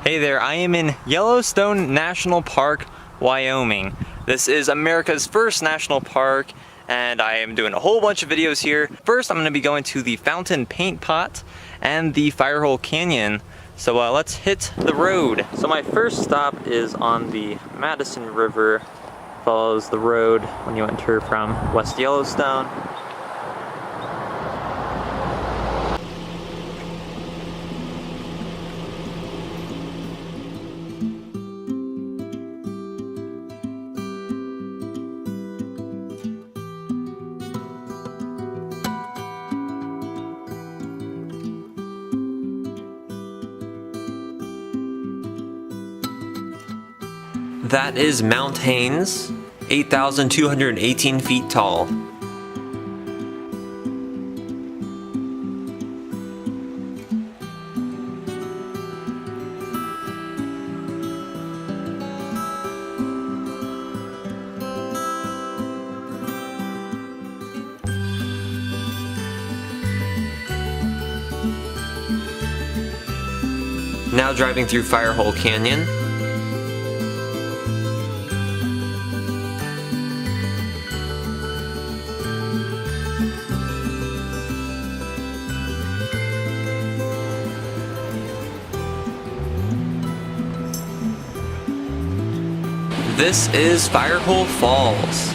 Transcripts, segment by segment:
Hey there, I am in Yellowstone National Park, Wyoming. This is America's first national park, and I am doing a whole bunch of videos here. First, I'm going to be going to the Fountain Paint Pot and the Firehole Canyon. So let's hit the road. So my first stop is on the Madison River. Follows the road when you enter from West Yellowstone. That is Mount Haynes, 8,218 feet tall. Now driving through Firehole Canyon. This is Firehole Falls.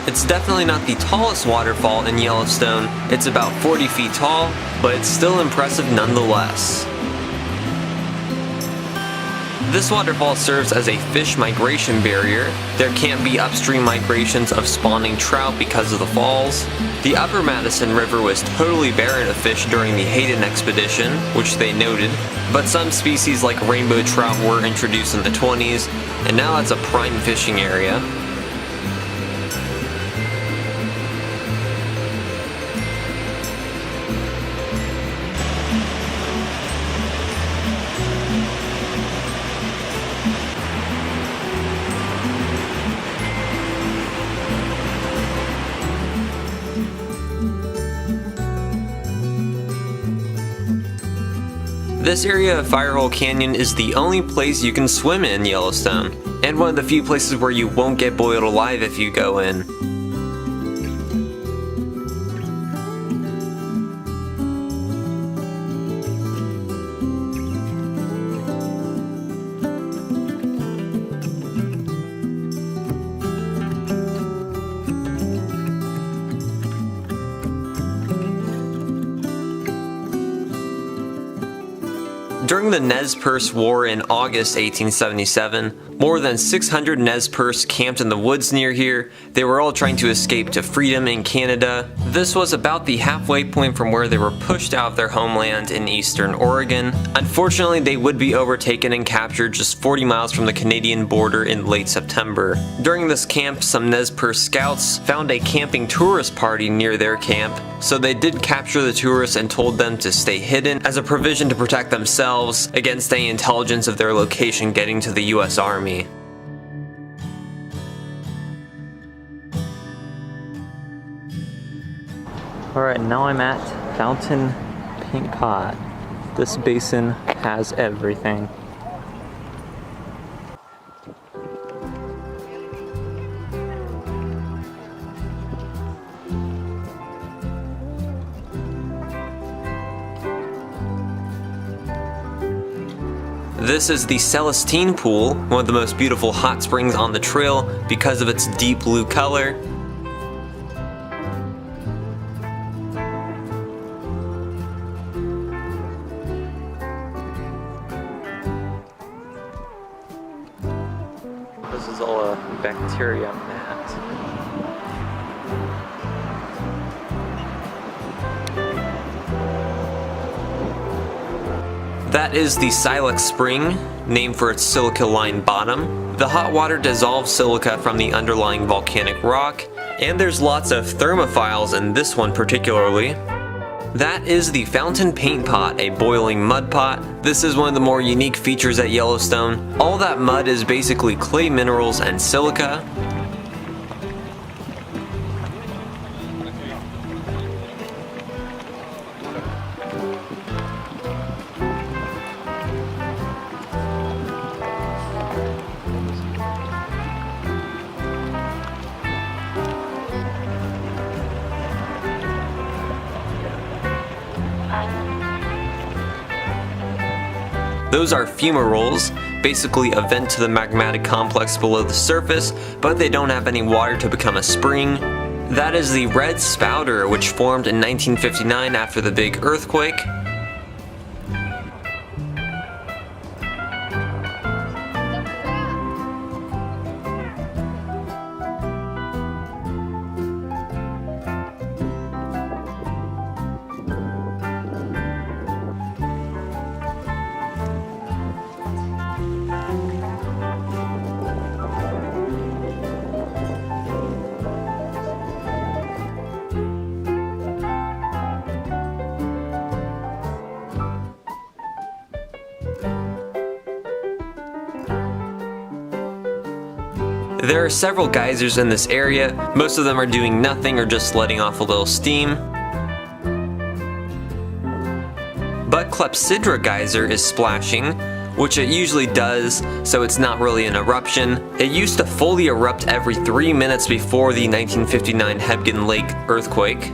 It's definitely not the tallest waterfall in Yellowstone. It's about 40 feet tall, but it's still impressive nonetheless. This waterfall serves as a fish migration barrier. There can't be upstream migrations of spawning trout because of the falls. The upper Madison River was totally barren of fish during the Hayden expedition, which they noted, but some species like rainbow trout were introduced in the 20s, and now it's a prime fishing area. This area of Firehole Canyon is the only place you can swim in Yellowstone, and one of the few places where you won't get boiled alive if you go in. During the Nez Perce War in August 1877, more than 600 Nez Perce camped in the woods near here. They were all trying to escape to freedom in Canada. This was about the halfway point from where they were pushed out of their homeland in eastern Oregon. Unfortunately, they would be overtaken and captured just 40 miles from the Canadian border in late September. During this camp, some Nez Perce scouts found a camping tourist party near their camp, so they did capture the tourists and told them to stay hidden as a provision to protect themselves against any intelligence of their location getting to the US Army. Alright, now I'm at Fountain Paint Pot. This basin has everything. This is the Celestine Pool, one of the most beautiful hot springs on the trail because of its deep blue color. This is all a bacteria mat. That is the Silex Spring, named for its silica-lined bottom. The hot water dissolves silica from the underlying volcanic rock, and there's lots of thermophiles in this one particularly. That is the Fountain Paint Pot, a boiling mud pot. This is one of the more unique features at Yellowstone. All that mud is basically clay minerals and silica. Those are fumaroles, basically a vent to the magmatic complex below the surface, but they don't have any water to become a spring. That is the red spouter, which formed in 1959 after the big earthquake. There are several geysers in this area. Most of them are doing nothing or just letting off a little steam. But Clepsydra Geyser is splashing, which it usually does, so it's not really an eruption. It used to fully erupt every 3 minutes before the 1959 Hebgen Lake earthquake.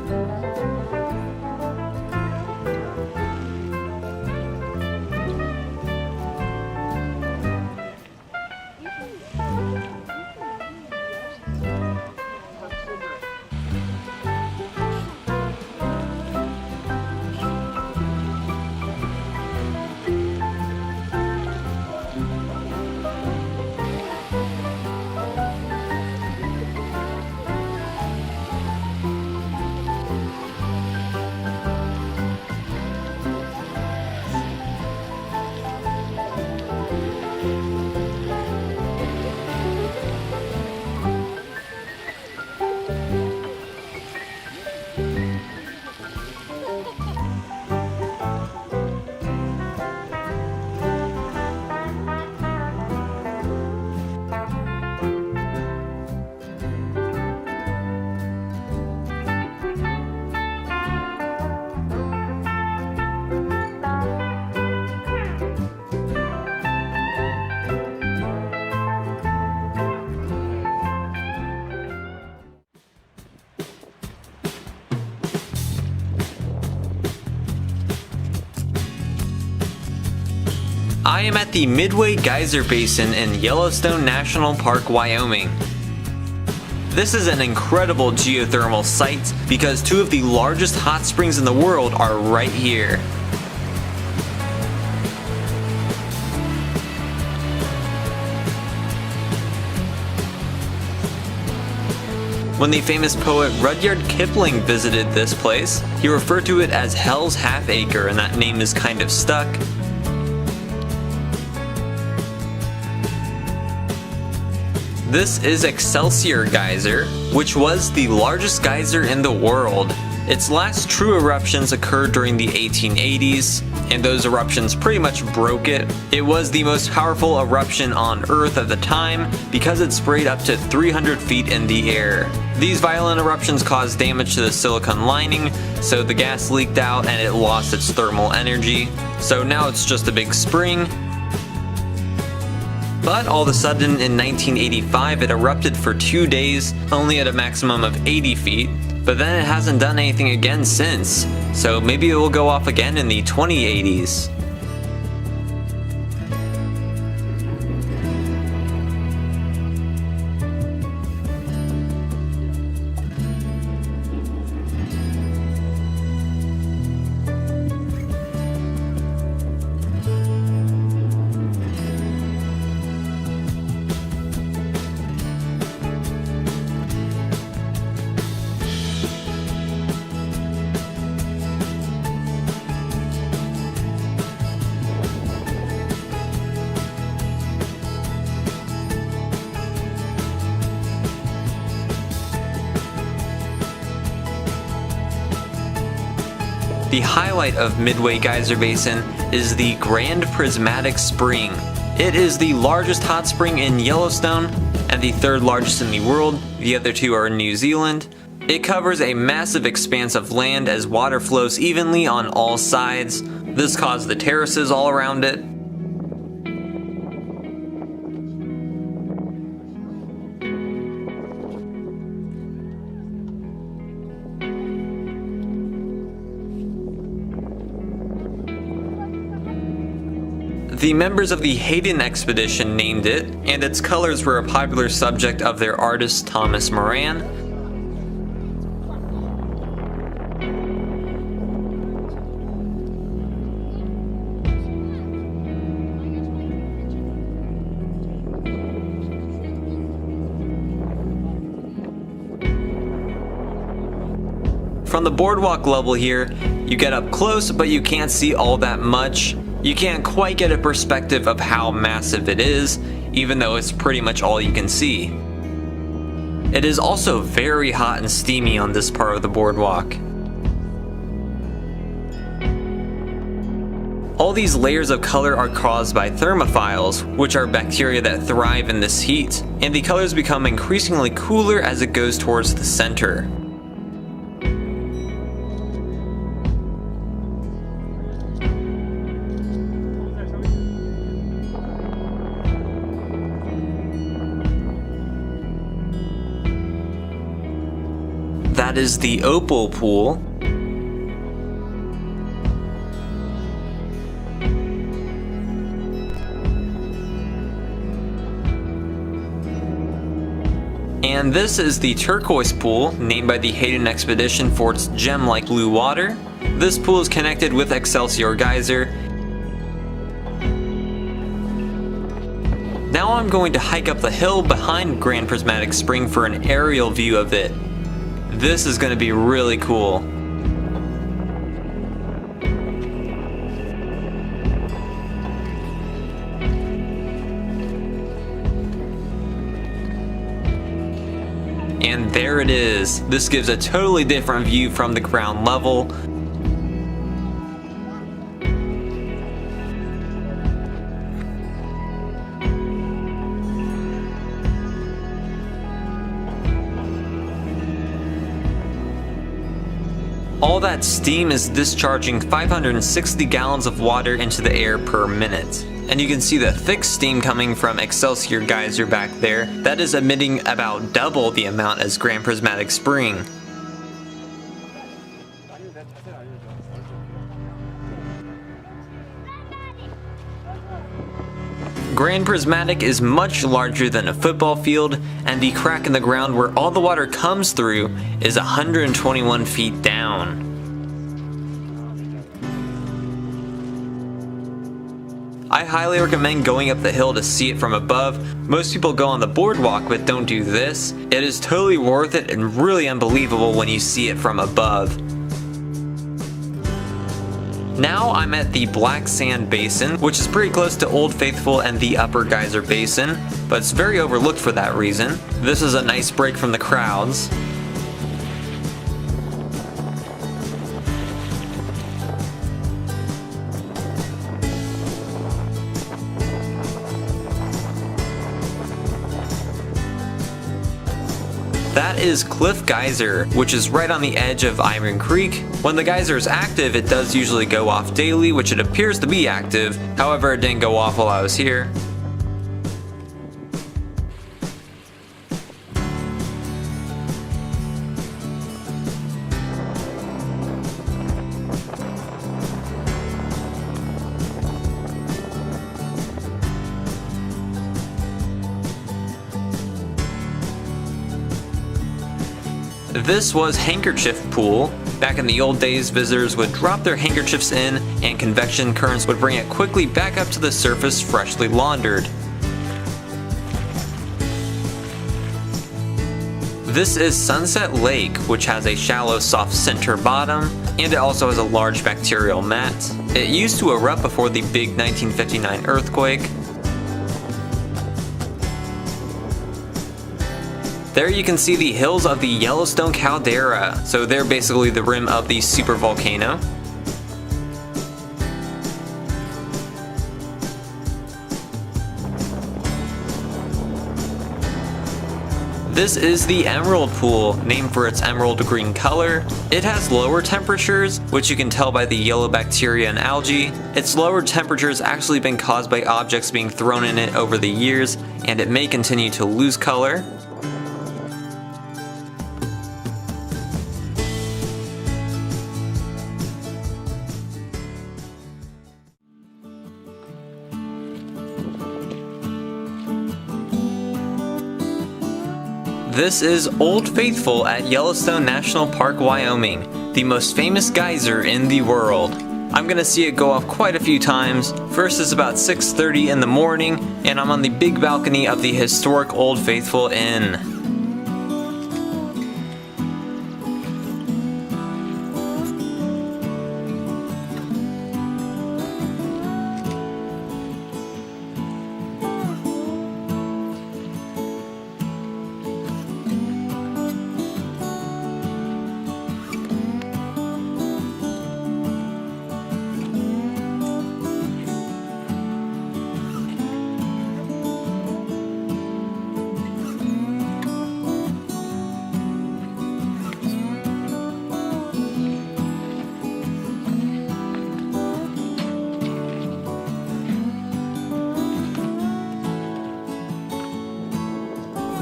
I am at the Midway Geyser Basin in Yellowstone National Park, Wyoming. This is an incredible geothermal site because two of the largest hot springs in the world are right here. When the famous poet Rudyard Kipling visited this place, he referred to it as Hell's Half Acre, and that name is kind of stuck. This is Excelsior Geyser, which was the largest geyser in the world. Its last true eruptions occurred during the 1880s, and those eruptions pretty much broke it. It was the most powerful eruption on Earth at the time because it sprayed up to 300 feet in the air. These violent eruptions caused damage to the silicon lining, so the gas leaked out and it lost its thermal energy. So now it's just a big spring. But all of a sudden in 1985 it erupted for 2 days, only at a maximum of 80 feet, but then it hasn't done anything again since, so maybe it will go off again in the 2080s. The highlight of Midway Geyser Basin is the Grand Prismatic Spring. It is the largest hot spring in Yellowstone and the third largest in the world. The other two are in New Zealand. It covers a massive expanse of land as water flows evenly on all sides. This caused the terraces all around it. The members of the Hayden expedition named it, and its colors were a popular subject of their artist Thomas Moran. From the boardwalk level here, you get up close, but you can't see all that much. You can't quite get a perspective of how massive it is, even though it's pretty much all you can see. It is also very hot and steamy on this part of the boardwalk. All these layers of color are caused by thermophiles, which are bacteria that thrive in this heat, and the colors become increasingly cooler as it goes towards the center. That is the opal pool. And this is the turquoise pool, named by the Hayden expedition for its gem-like blue water. This pool is connected with Excelsior Geyser. Now I'm going to hike up the hill behind Grand Prismatic Spring for an aerial view of it. This is going to be really cool. And there it is. This gives a totally different view from the ground level. All that steam is discharging 560 gallons of water into the air per minute. And you can see the thick steam coming from Excelsior Geyser back there. That is emitting about double the amount as Grand Prismatic Spring. Grand Prismatic is much larger than a football field, and the crack in the ground where all the water comes through is 121 feet down. I highly recommend going up the hill to see it from above. Most people go on the boardwalk but don't do this. It is totally worth it and really unbelievable when you see it from above. Now I'm at the Black Sand Basin, which is pretty close to Old Faithful and the Upper Geyser Basin, but it's very overlooked for that reason. This is a nice break from the crowds. That is Cliff Geyser, which is right on the edge of Iron Creek. When the geyser is active, it does usually go off daily, which it appears to be active. However, it didn't go off while I was here. This was Handkerchief Pool. Back in the old days, visitors would drop their handkerchiefs in and convection currents would bring it quickly back up to the surface freshly laundered. This is Sunset Lake, which has a shallow soft center bottom, and it also has a large bacterial mat. It used to erupt before the big 1959 earthquake. There you can see the hills of the Yellowstone caldera, so they're basically the rim of the supervolcano. This is the Emerald Pool, named for its emerald green color. It has lower temperatures, which you can tell by the yellow bacteria and algae. Its lower temperature has actually been caused by objects being thrown in it over the years, and it may continue to lose color. This is Old Faithful at Yellowstone National Park, Wyoming, the most famous geyser in the world. I'm gonna see it go off quite a few times. First is about 6:30 in the morning, and I'm on the big balcony of the historic Old Faithful Inn.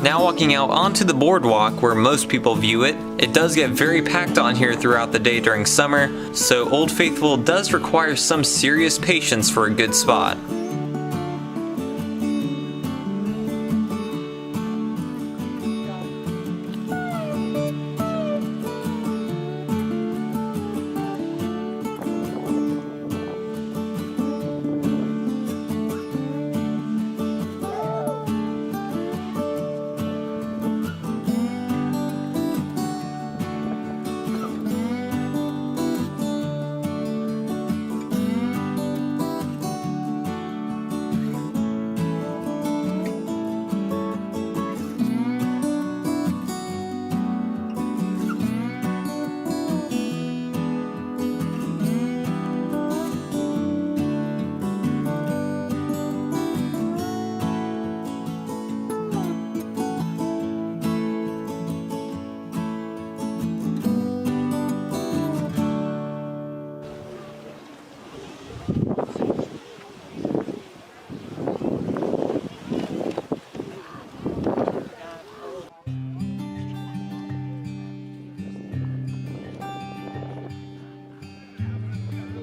Now walking out onto the boardwalk where most people view it, it does get very packed on here throughout the day during summer, so Old Faithful does require some serious patience for a good spot.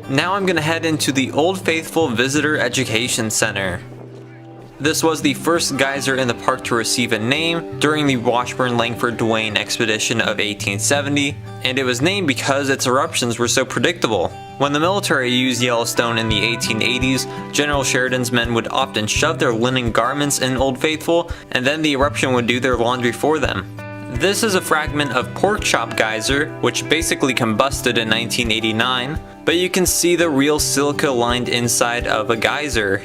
Now I'm gonna head into the Old Faithful Visitor Education Center. This was the first geyser in the park to receive a name during the Washburn-Langford-Duane expedition of 1870, and it was named because its eruptions were so predictable. When the military used Yellowstone in the 1880s, General Sheridan's men would often shove their linen garments in Old Faithful, and then the eruption would do their laundry for them. This is a fragment of Pork Chop Geyser, which basically combusted in 1989, but you can see the real silica-lined inside of a geyser.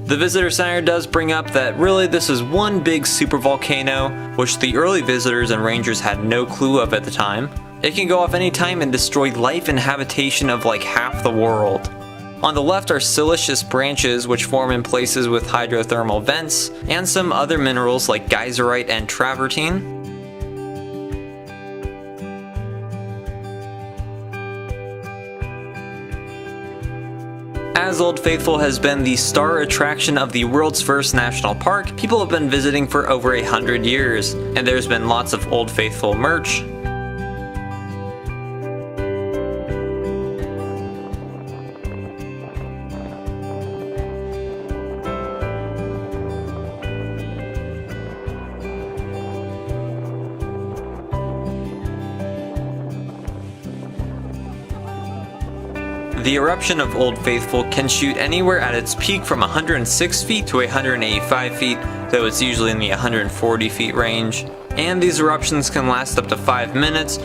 The visitor center does bring up that really this is one big supervolcano, which the early visitors and rangers had no clue of at the time. It can go off any time and destroy life and habitation of like half the world. On the left are siliceous branches which form in places with hydrothermal vents, and some other minerals like geyserite and travertine. As Old Faithful has been the star attraction of the world's first national park, people have been visiting for over 100 years, and there's been lots of Old Faithful merch. The eruption of Old Faithful can shoot anywhere at its peak from 106 feet to 185 feet, though it's usually in the 140 feet range. And these eruptions can last up to 5 minutes.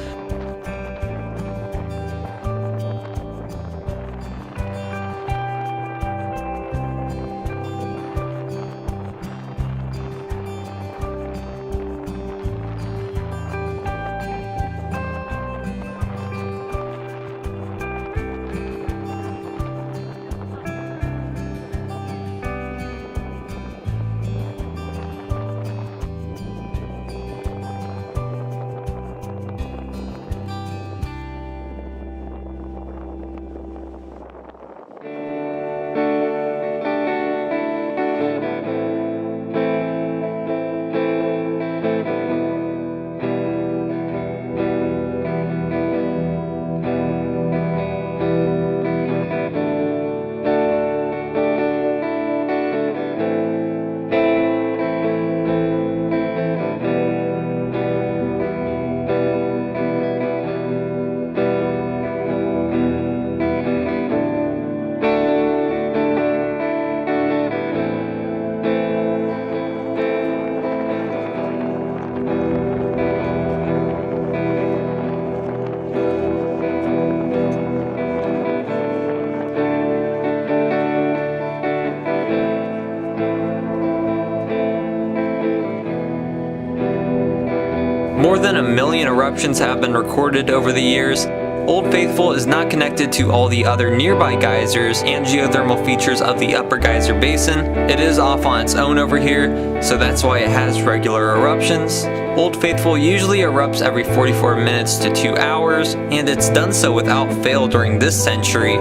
More than 1 million eruptions have been recorded over the years. Old Faithful is not connected to all the other nearby geysers and geothermal features of the Upper Geyser Basin. It is off on its own over here, so that's why it has regular eruptions. Old Faithful usually erupts every 44 minutes to 2 hours, and it's done so without fail during this century.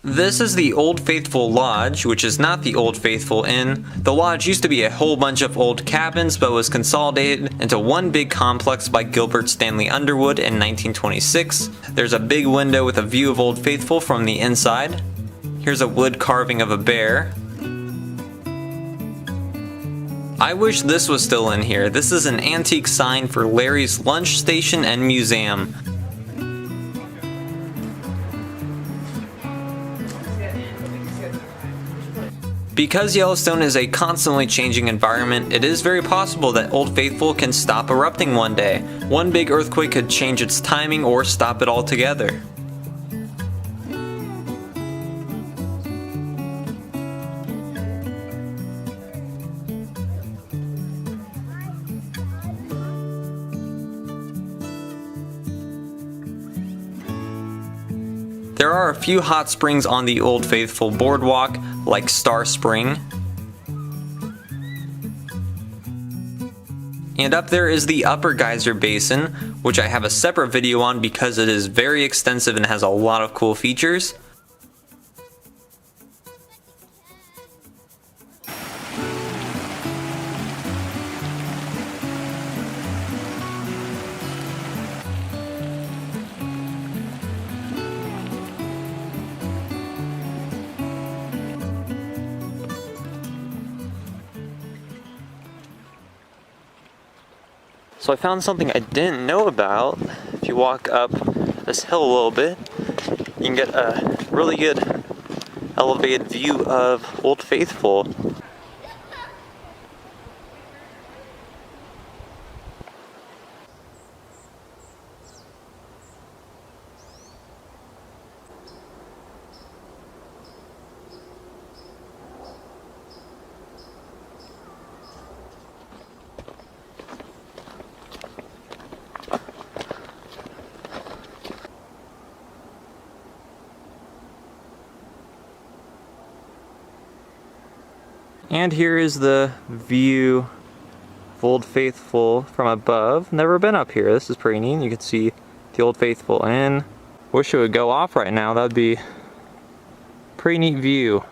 This is the Old Faithful Lodge, which is not the Old Faithful Inn. The lodge used to be a whole bunch of old cabins, but was consolidated into one big complex by Gilbert Stanley Underwood in 1926. There's a big window with a view of Old Faithful from the inside. Here's a wood carving of a bear. I wish this was still in here. This is an antique sign for Larry's Lunch Station and Museum. Because Yellowstone is a constantly changing environment, it is very possible that Old Faithful can stop erupting one day. One big earthquake could change its timing or stop it altogether. There are a few hot springs on the Old Faithful boardwalk, like Star Spring. And up there is the Upper Geyser Basin, which I have a separate video on because it is very extensive and has a lot of cool features. So I found something I didn't know about. If you walk up this hill a little bit, you can get a really good elevated view of Old Faithful. And here is the view of Old Faithful from above. Never been up here. This is pretty neat. You can see the Old Faithful Inn. Wish it would go off right now. That would be a pretty neat view.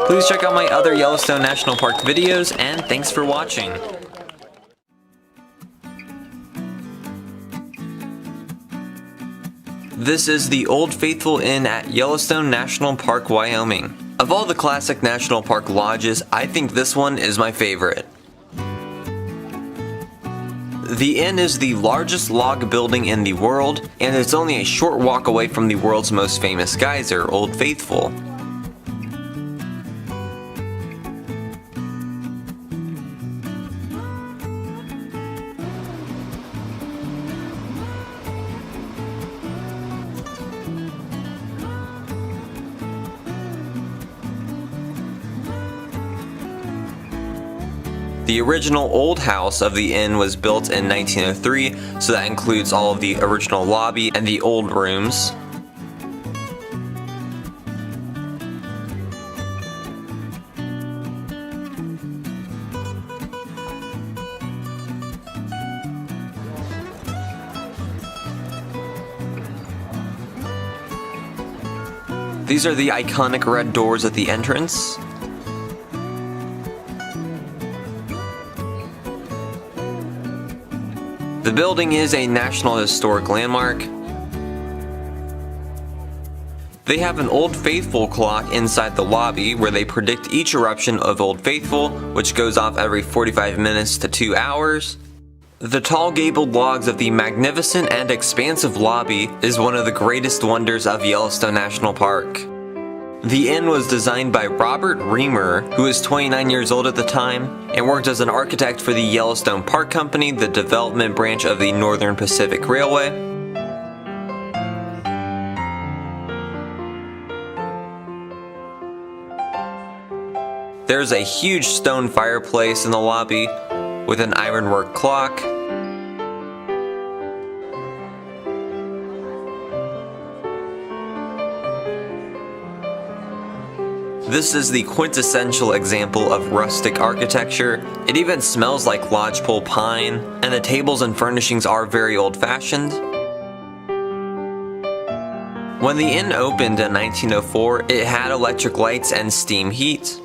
Please check out my other Yellowstone National Park videos, and thanks for watching. This is the Old Faithful Inn at Yellowstone National Park, Wyoming. Of all the classic national park lodges, I think this one is my favorite. The inn is the largest log building in the world, and it's only a short walk away from the world's most famous geyser, Old Faithful. The original old house of the inn was built in 1903, so that includes all of the original lobby and the old rooms. These are the iconic red doors at the entrance. The building is a National Historic Landmark. They have an Old Faithful clock inside the lobby where they predict each eruption of Old Faithful, which goes off every 45 minutes to 2 hours. The tall gabled logs of the magnificent and expansive lobby is one of the greatest wonders of Yellowstone National Park. The inn was designed by Robert Reamer, who was 29 years old at the time, and worked as an architect for the Yellowstone Park Company, the development branch of the Northern Pacific Railway. There's a huge stone fireplace in the lobby with an ironwork clock. This is the quintessential example of rustic architecture. It even smells like lodgepole pine, and the tables and furnishings are very old-fashioned. When the inn opened in 1904, it had electric lights and steam heat.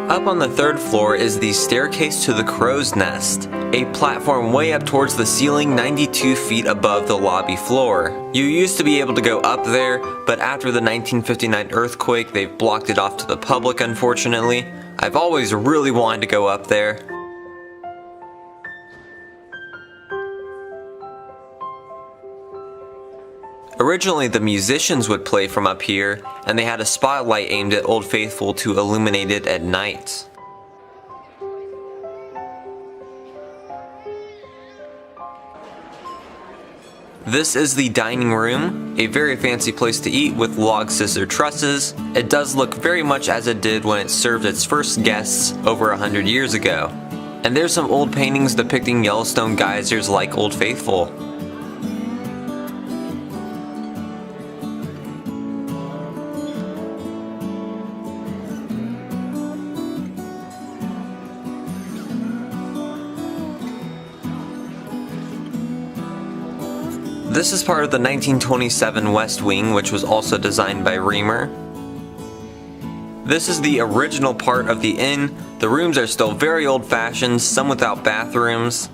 Up on the third floor is the staircase to the Crow's Nest, a platform way up towards the ceiling 92 feet above the lobby floor. You used to be able to go up there, but after the 1959 earthquake, they've blocked it off to the public, unfortunately. I've always really wanted to go up there. Originally, the musicians would play from up here, and they had a spotlight aimed at Old Faithful to illuminate it at night. This is the dining room, a very fancy place to eat with log scissor trusses. It does look very much as it did when it served its first guests over 100 years ago. And there's some old paintings depicting Yellowstone geysers like Old Faithful. This is part of the 1927 West Wing, which was also designed by Reamer. This is the original part of the inn. The rooms are still very old-fashioned, some without bathrooms.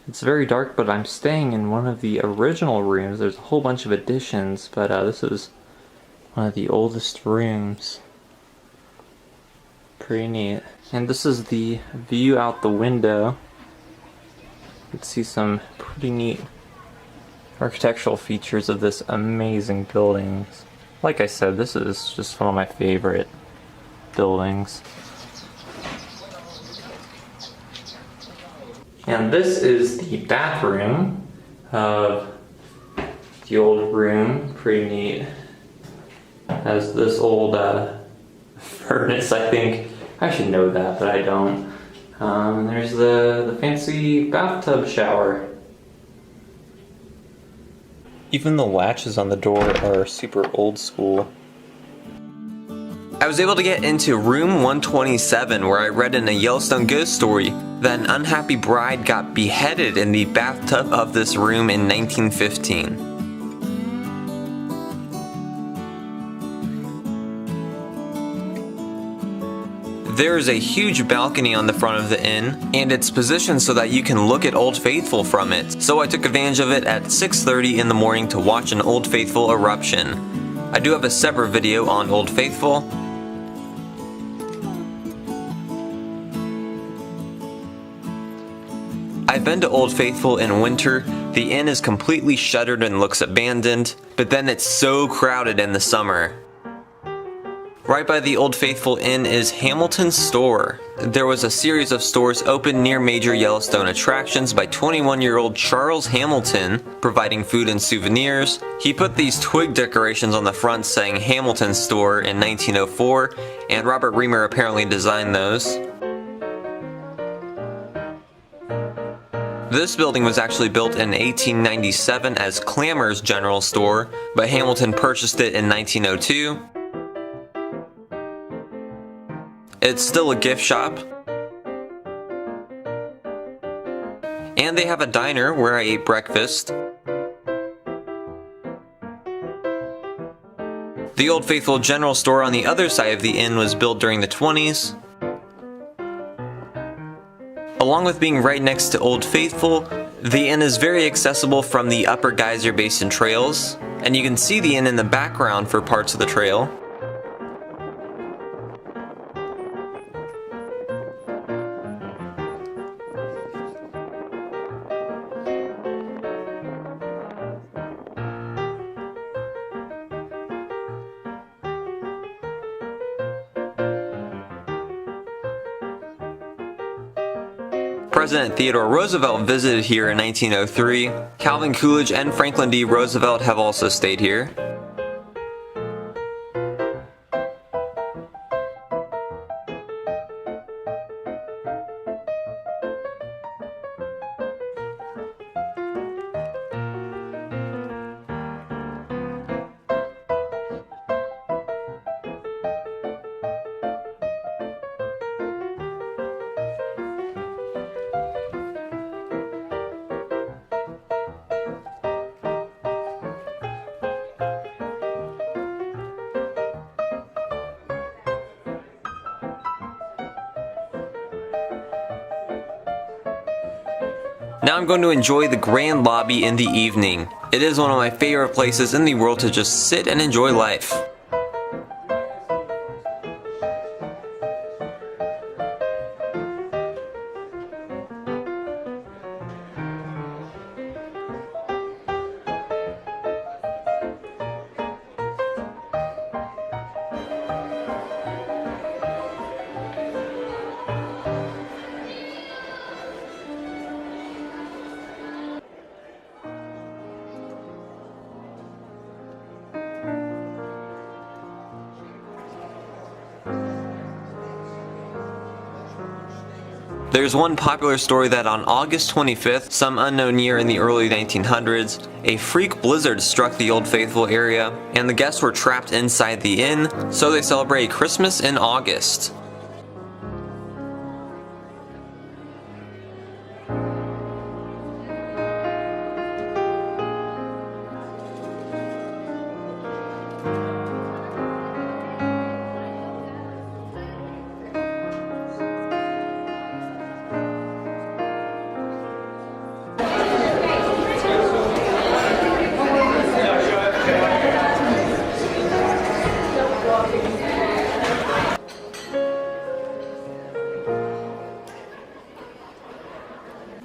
It's very dark, but I'm staying in one of the original rooms. There's a whole bunch of additions, but this is one of the oldest rooms. Pretty neat. And this is the view out the window. You can see some pretty neat architectural features of this amazing building. Like I said, this is just one of my favorite buildings. And this is the bathroom of the old room. Pretty neat. Has this old furnace, I think. I should know that, but I don't. There's the fancy bathtub shower. Even the latches on the door are super old school. I was able to get into room 127 where I read in a Yellowstone ghost story that an unhappy bride got beheaded in the bathtub of this room in 1915. There is a huge balcony on the front of the inn, and it's positioned so that you can look at Old Faithful from it. So I took advantage of it at 6:30 in the morning to watch an Old Faithful eruption. I do have a separate video on Old Faithful. I've been to Old Faithful in winter. The inn is completely shuttered and looks abandoned, but then it's so crowded in the summer. Right by the Old Faithful Inn is Hamilton's store. there was a series of stores opened near major Yellowstone attractions by 21-year-old Charles Hamilton, providing food and souvenirs. He put these twig decorations on the front saying Hamilton Store in 1904, and Robert Reamer apparently designed those. This building was actually built in 1897 as Clamor's General Store, but Hamilton purchased it in 1902. It's still a gift shop. And they have a diner where I ate breakfast. The Old Faithful General Store on the other side of the inn was built during the 20s. Along with being right next to Old Faithful, the inn is very accessible from the Upper Geyser Basin trails, and you can see the inn in the background for parts of the trail. President Theodore Roosevelt visited here in 1903. Calvin Coolidge and Franklin D. Roosevelt have also stayed here. Now I'm going to enjoy the grand lobby in the evening. It is one of my favorite places in the world to just sit and enjoy life. There's one popular story that on August 25th, some unknown year in the early 1900s, a freak blizzard struck the Old Faithful area, and the guests were trapped inside the inn, so they celebrate Christmas in August.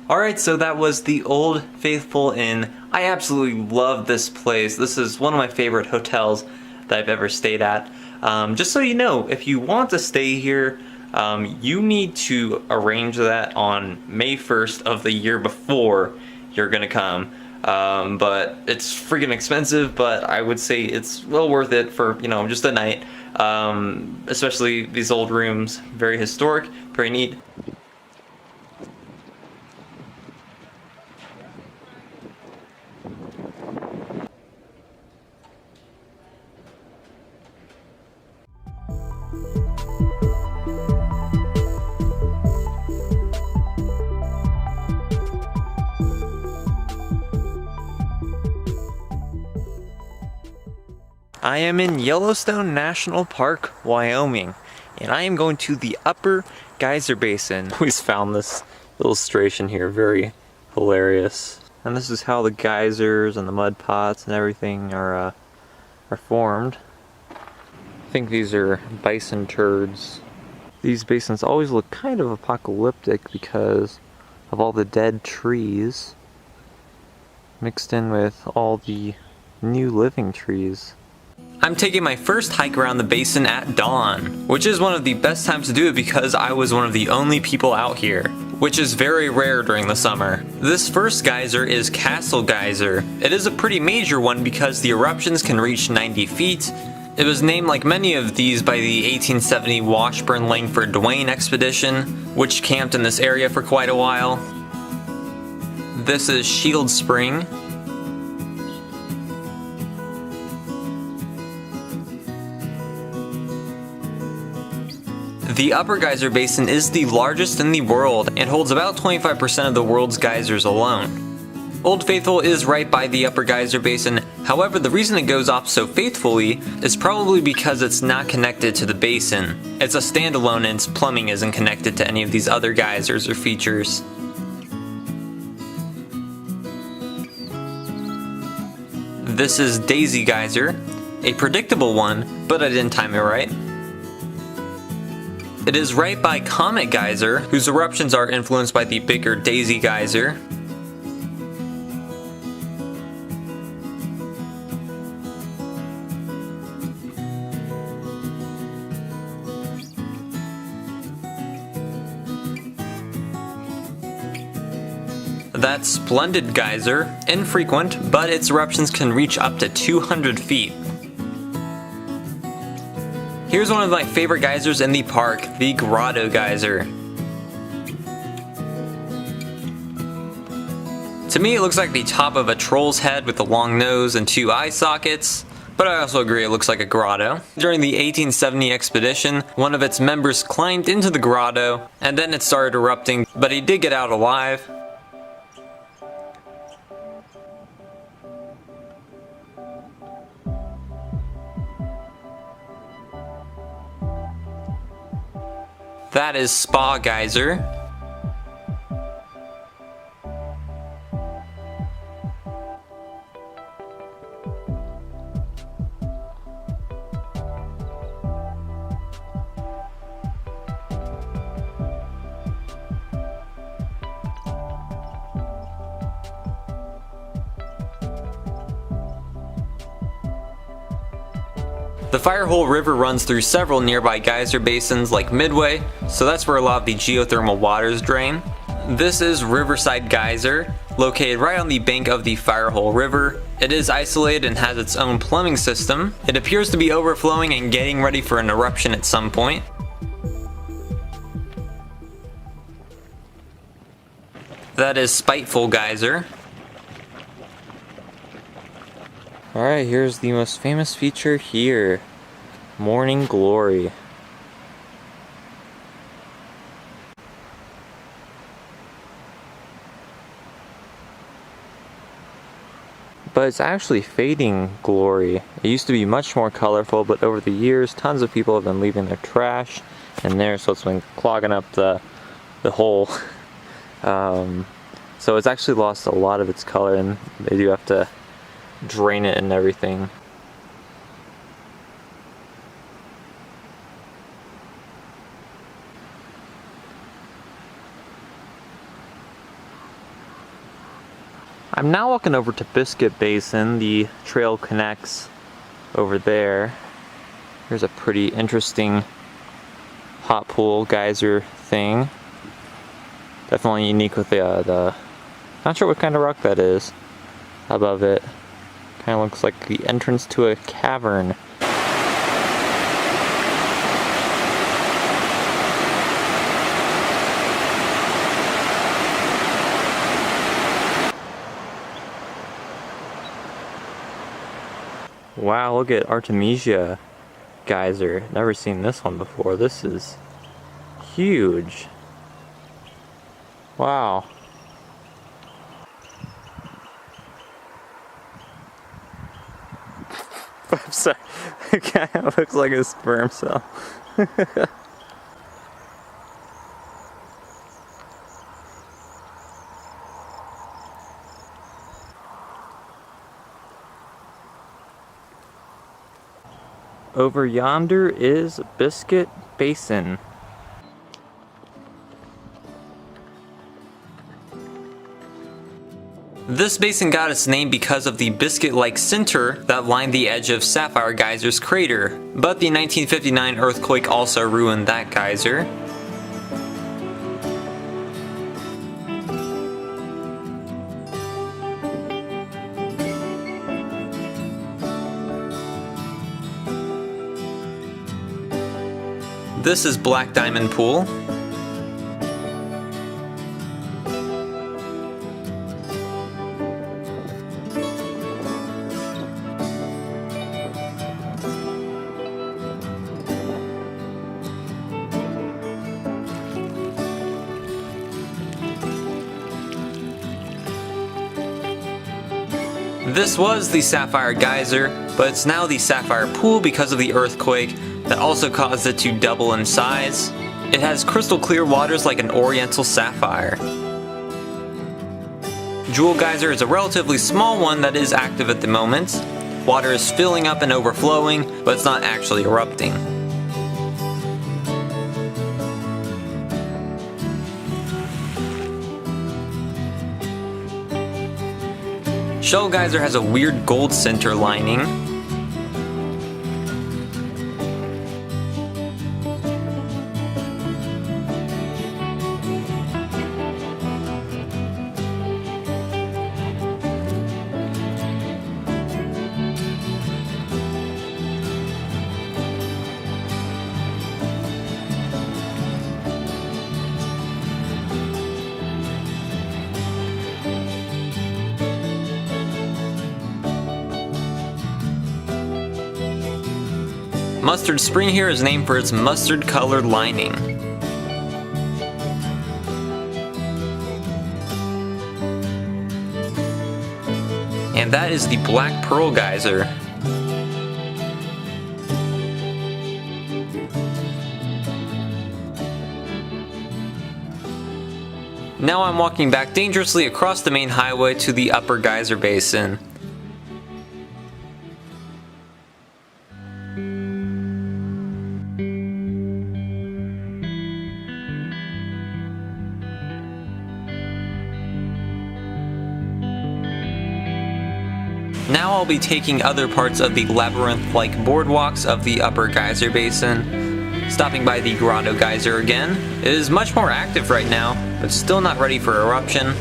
Alright, so that was the Old Faithful Inn. I absolutely love this place. This is one of my favorite hotels that I've ever stayed at. Just so you know, if you want to stay here, you need to arrange that on May 1st of the year before you're gonna come. But it's freaking expensive, but I would say it's well worth it for, you know, just a night. Especially these old rooms, very historic, very neat. I am in Yellowstone National Park, Wyoming, and I am going to the Upper Geyser Basin. I always found this illustration here very hilarious. And this is how the geysers and the mud pots and everything are formed. I think these are bison turds. These basins always look kind of apocalyptic because of all the dead trees mixed in with all the new living trees. I'm taking my first hike around the basin at dawn, which is one of the best times to do it because I was one of the only people out here, which is very rare during the summer. This first geyser is Castle Geyser. It is a pretty major one because the eruptions can reach 90 feet. It was named like many of these by the 1870 Washburn-Langford-Duane expedition, which camped in this area for quite a while. This is Shield Spring. The Upper Geyser Basin is the largest in the world and holds about 25% of the world's geysers alone. Old Faithful is right by the Upper Geyser Basin, however the reason it goes off so faithfully is probably because it's not connected to the basin. It's a standalone and its plumbing isn't connected to any of these other geysers or features. This is Daisy Geyser, a predictable one, but I didn't time it right. It is right by Comet Geyser, whose eruptions are influenced by the bigger Daisy Geyser. That's Splendid Geyser, infrequent, but its eruptions can reach up to 200 feet. Here's one of my favorite geysers in the park, the Grotto Geyser. To me it looks like the top of a troll's head with a long nose and two eye sockets, but I also agree it looks like a grotto. During the 1870 expedition, one of its members climbed into the grotto, and then it started erupting, but he did get out alive. That is Spa Geyser. The Firehole River runs through several nearby geyser basins like Midway, so that's where a lot of the geothermal waters drain. This is Riverside Geyser, located right on the bank of the Firehole River. It is isolated and has its own plumbing system. It appears to be overflowing and getting ready for an eruption at some point. That is Spiteful Geyser. Alright, here's the most famous feature here. Morning Glory. But it's actually fading glory. It used to be much more colorful, but over the years, tons of people have been leaving their trash in there, so it's been clogging up the hole. So it's actually lost a lot of its color, and they do have to drain it and everything. I'm now walking over to Biscuit Basin. The trail connects over there. Here's a pretty interesting hot pool geyser thing. Definitely unique with the not sure what kind of rock that is above it. Kind of looks like the entrance to a cavern. Wow, look at Artemisia Geyser. Never seen this one before. This is huge. Wow. I'm sorry. It kind of looks like a sperm cell. Over yonder is Biscuit Basin. This basin got its name because of the biscuit-like center that lined the edge of Sapphire Geyser's crater, but the 1959 earthquake also ruined that geyser. This is Black Diamond Pool. This was the Sapphire Geyser, but it's now the Sapphire Pool because of the earthquake that also caused it to double in size. It has crystal clear waters like an oriental sapphire. Jewel Geyser is a relatively small one that is active at the moment. Water is filling up and overflowing, but it's not actually erupting. Shell Geyser has a weird gold center lining. Mustard Spring here is named for its mustard colored lining. And that is the Black Pearl Geyser. Now I'm walking back dangerously across the main highway to the Upper Geyser Basin. Now I'll be taking other parts of the labyrinth-like boardwalks of the Upper Geyser Basin, stopping by the Grotto Geyser again. It is much more active right now, but still not ready for eruption.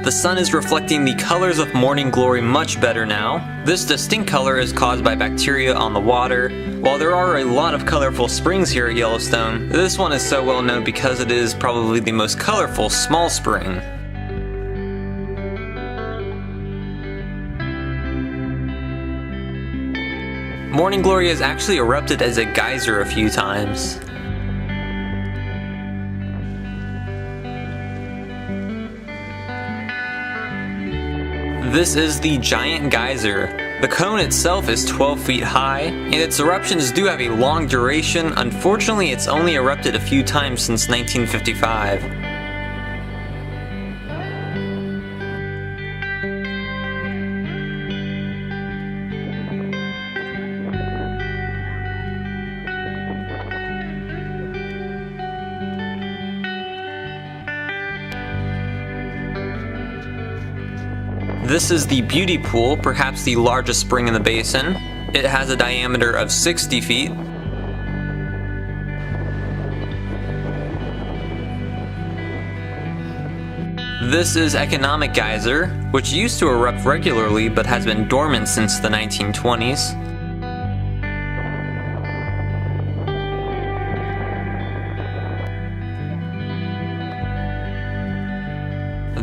The sun is reflecting the colors of morning glory much better now. This distinct color is caused by bacteria on the water. While there are a lot of colorful springs here at Yellowstone, this one is so well known because it is probably the most colorful small spring. Morning glory has actually erupted as a geyser a few times. This is the Giant Geyser. The cone itself is 12 feet high, and its eruptions do have a long duration. Unfortunately, it's only erupted a few times since 1955. This is the Beauty Pool, perhaps the largest spring in the basin. It has a diameter of 60 feet. This is Economic Geyser, which used to erupt regularly but has been dormant since the 1920s.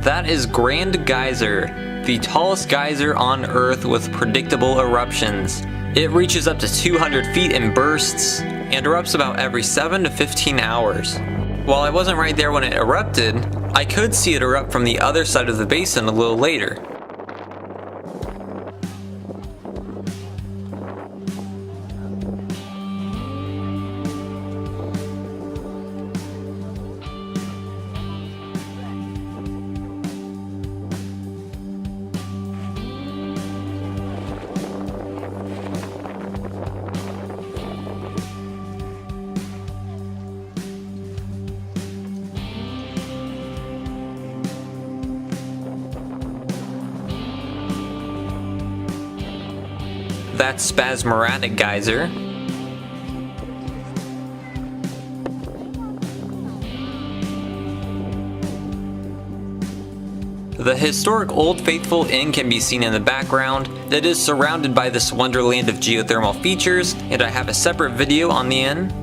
That is Grand Geyser, the tallest geyser on Earth with predictable eruptions. It reaches up to 200 feet in bursts and erupts about every 7 to 15 hours. While I wasn't right there when it erupted, I could see it erupt from the other side of the basin a little later. That's Prismatic geyser. The historic Old Faithful Inn can be seen in the background. It is surrounded by this wonderland of geothermal features, and I have a separate video on the inn.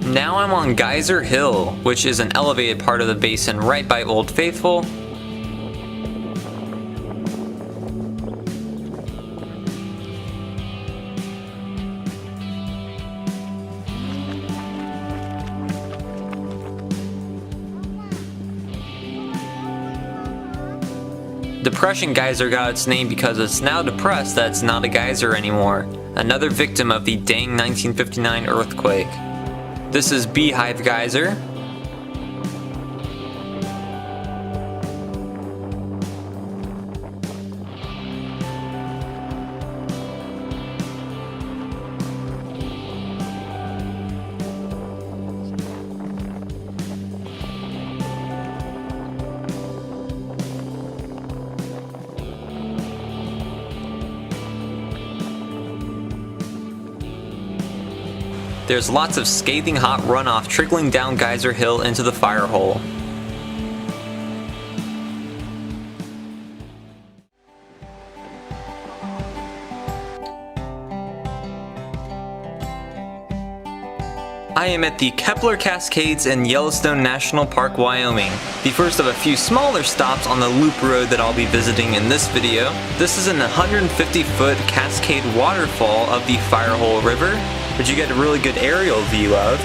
Now I'm on Geyser Hill, which is an elevated part of the basin right by Old Faithful. Depression Geyser got its name because it's now depressed that it's not a geyser anymore, another victim of the dang 1959 earthquake. This is Beehive Geyser. There's lots of scathing hot runoff trickling down Geyser Hill into the fire hole. I am at the Kepler Cascades in Yellowstone National Park, Wyoming, the first of a few smaller stops on the loop road that I'll be visiting in this video. This is an 150-foot cascade waterfall of the Firehole River, which you get a really good aerial view of.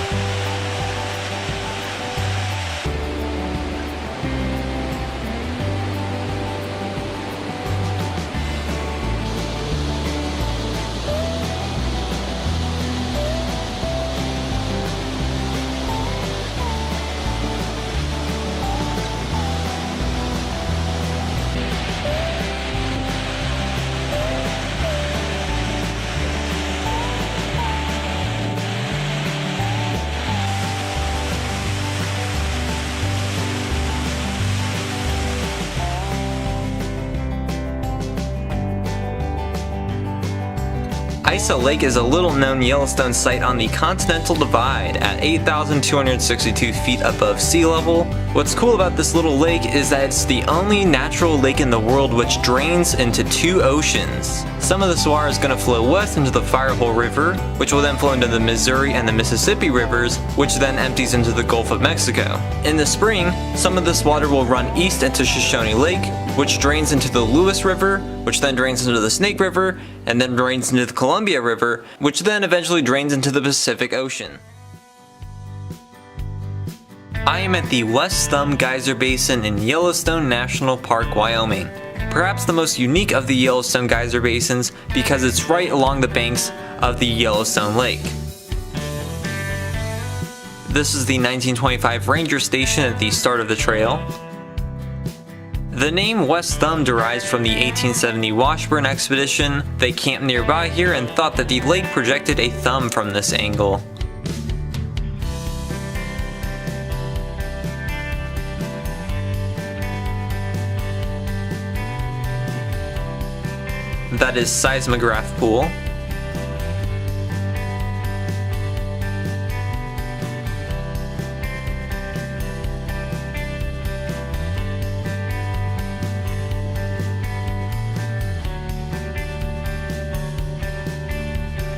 Isa Lake is a little-known Yellowstone site on the Continental Divide at 8,262 feet above sea level. What's cool about this little lake is that it's the only natural lake in the world which drains into two oceans. Some of this water is going to flow west into the Firehole River, which will then flow into the Missouri and the Mississippi rivers, which then empties into the Gulf of Mexico. In the spring, some of this water will run east into Shoshone Lake, which drains into the Lewis River, which then drains into the Snake River, and then drains into the Columbia River, which then eventually drains into the Pacific Ocean. I am at the West Thumb Geyser Basin in Yellowstone National Park, Wyoming. Perhaps the most unique of the Yellowstone geyser basins because it's right along the banks of the Yellowstone Lake. This is the 1925 ranger station at the start of the trail. The name West Thumb derives from the 1870 Washburn expedition. They camped nearby here and thought that the lake projected a thumb from this angle. That is Seismograph Pool.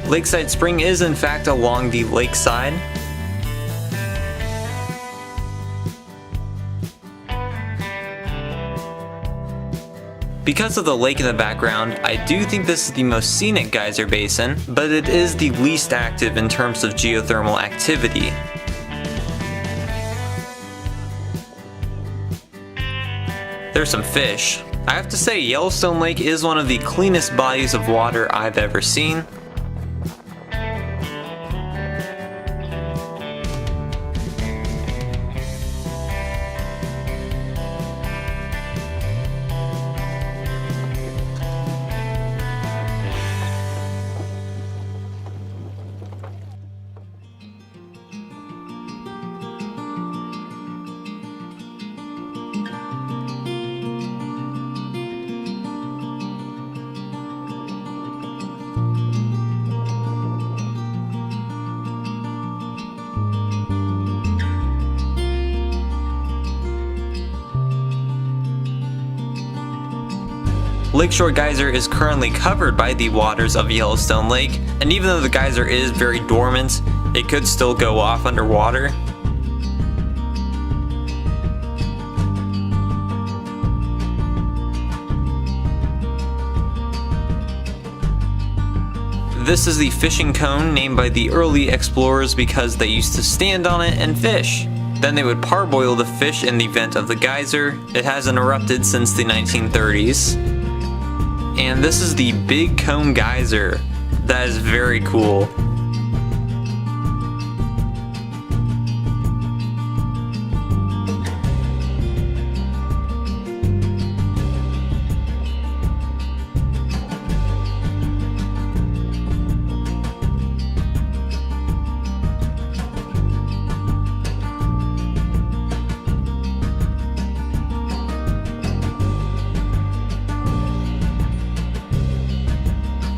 Lakeside Spring is in fact along the lakeside. Because of the lake in the background, I do think this is the most scenic geyser basin, but it is the least active in terms of geothermal activity. There's some fish. I have to say, Yellowstone Lake is one of the cleanest bodies of water I've ever seen. Lakeshore Geyser is currently covered by the waters of Yellowstone Lake, and even though the geyser is very dormant, it could still go off underwater. This is the fishing cone named by the early explorers because they used to stand on it and fish. Then they would parboil the fish in the vent of the geyser. It hasn't erupted since the 1930s. And this is the Big Cone Geyser. That is very cool.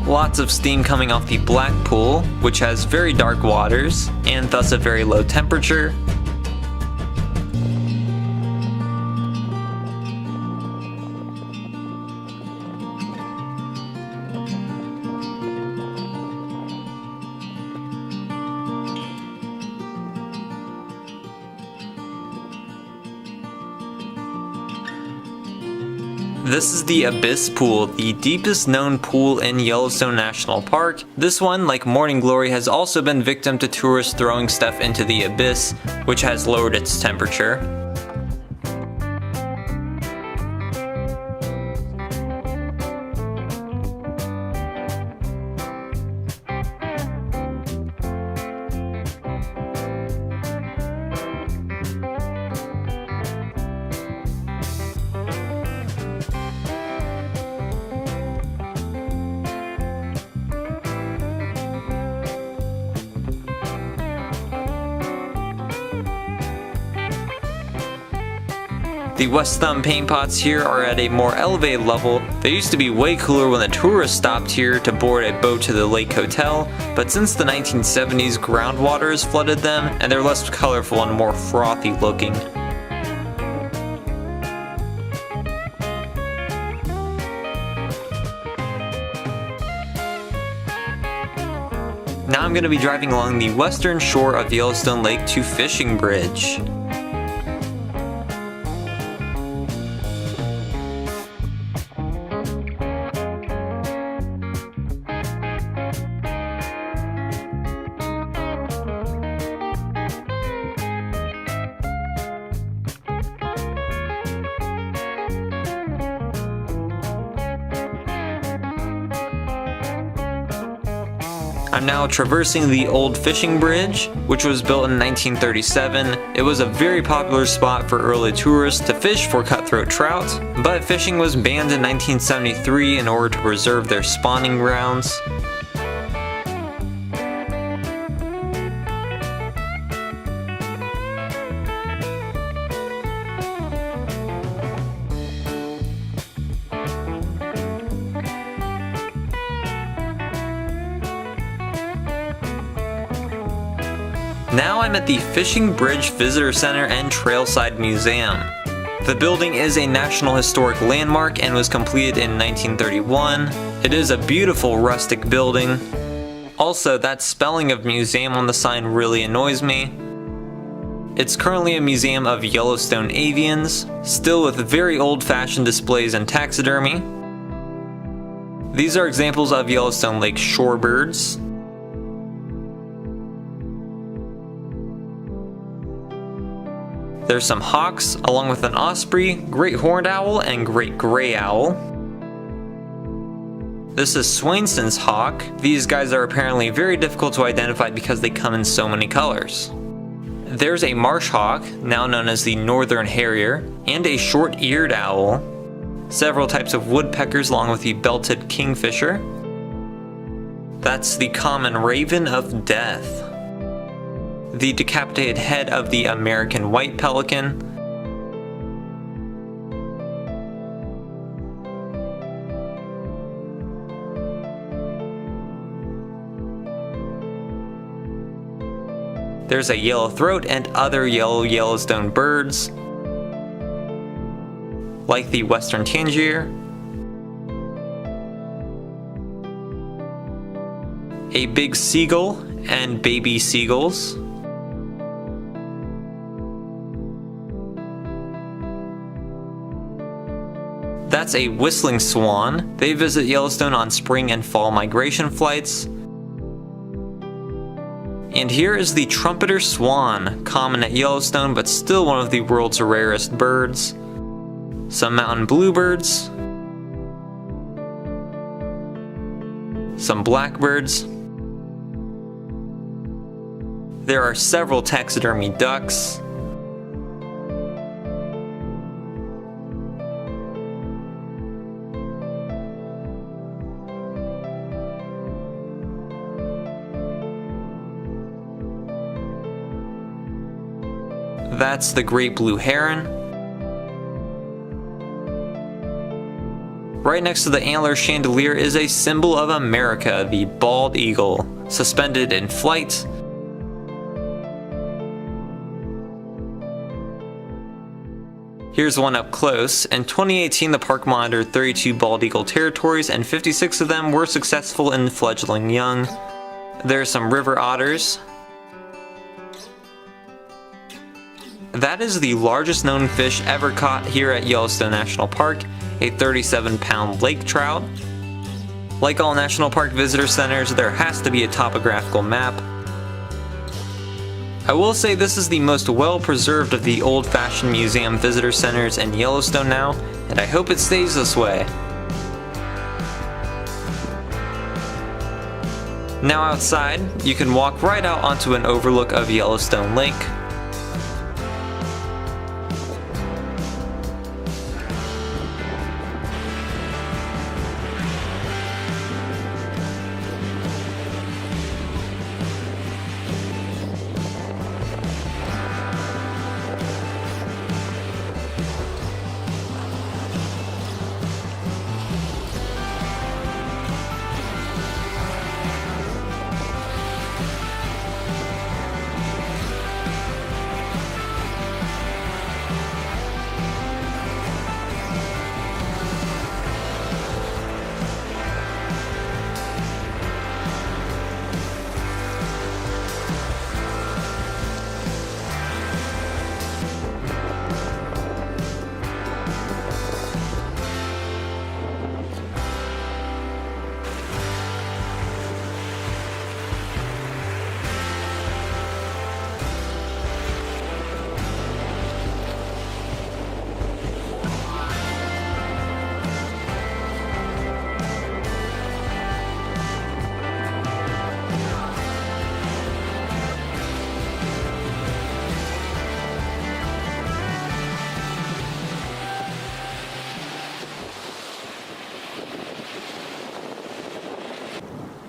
Lots of steam coming off the Black Pool, which has very dark waters, and thus a very low temperature. This is the Abyss Pool, the deepest known pool in Yellowstone National Park. This one, like Morning Glory, has also been victim to tourists throwing stuff into the abyss, which has lowered its temperature. The West Thumb paint pots here are at a more elevated level. They used to be way cooler when the tourists stopped here to board a boat to the Lake Hotel, but since the 1970s, groundwater has flooded them, and they're less colorful and more frothy looking. Now I'm going to be driving along the western shore of Yellowstone Lake to Fishing Bridge. I'm now traversing the old fishing bridge, which was built in 1937. It was a very popular spot for early tourists to fish for cutthroat trout, but fishing was banned in 1973 in order to preserve their spawning grounds. Now I'm at the Fishing Bridge Visitor Center and Trailside Museum. The building is a National Historic Landmark and was completed in 1931. It is a beautiful rustic building. Also, that spelling of museum on the sign really annoys me. It's currently a museum of Yellowstone avians, still with very old-fashioned displays and taxidermy. These are examples of Yellowstone Lake shorebirds. There's some hawks, along with an osprey, great horned owl, and great gray owl. This is Swainson's hawk. These guys are apparently very difficult to identify because they come in so many colors. There's a marsh hawk, now known as the northern harrier, and a short-eared owl. Several types of woodpeckers along with the belted kingfisher. That's the common raven of death. The decapitated head of the American white pelican. There's a yellowthroat and other yellow Yellowstone birds, like the western tanager, a big seagull and baby seagulls, that's a whistling swan. They visit Yellowstone on spring and fall migration flights. And here is the trumpeter swan, common at Yellowstone but still one of the world's rarest birds. Some mountain bluebirds, some blackbirds. There are several taxidermy ducks. That's the great blue heron. Right next to the antler chandelier is a symbol of America, the bald eagle, suspended in flight. Here's one up close. In 2018, the park monitored 32 bald eagle territories, and 56 of them were successful in fledgling young. There are some river otters. That is the largest known fish ever caught here at Yellowstone National Park, a 37-pound lake trout. Like all national park visitor centers, there has to be a topographical map. I will say this is the most well-preserved of the old-fashioned museum visitor centers in Yellowstone now, and I hope it stays this way. Now outside, you can walk right out onto an overlook of Yellowstone Lake.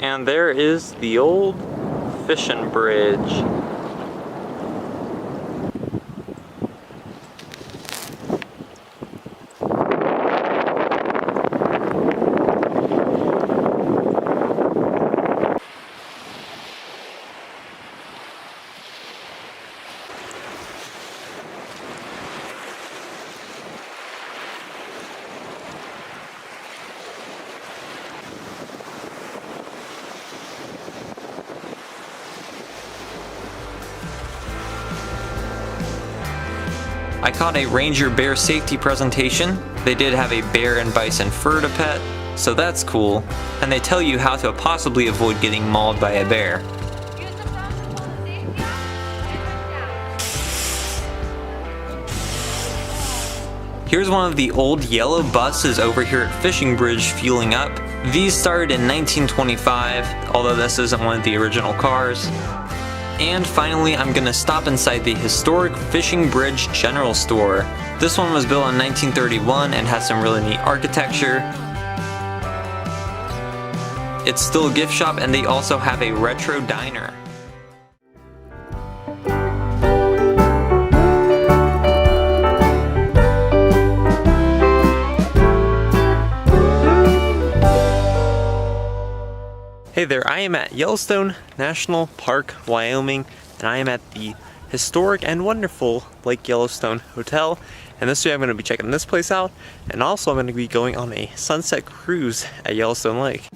And there is the old fishing bridge. I caught a ranger bear safety presentation. They did have a bear and bison fur to pet, so that's cool. And they tell you how to possibly avoid getting mauled by a bear. Here's one of the old yellow buses over here at Fishing Bridge fueling up. These started in 1925, although this isn't one of the original cars. And finally, I'm gonna stop inside the historic Fishing Bridge General Store. This one was built in 1931 and has some really neat architecture. It's still a gift shop, and they also have a retro diner. Hey there, I am at Yellowstone National Park, Wyoming, and I am at the historic and wonderful Lake Yellowstone Hotel. And this way I'm going to be checking this place out, and also I'm going to be going on a sunset cruise at Yellowstone Lake.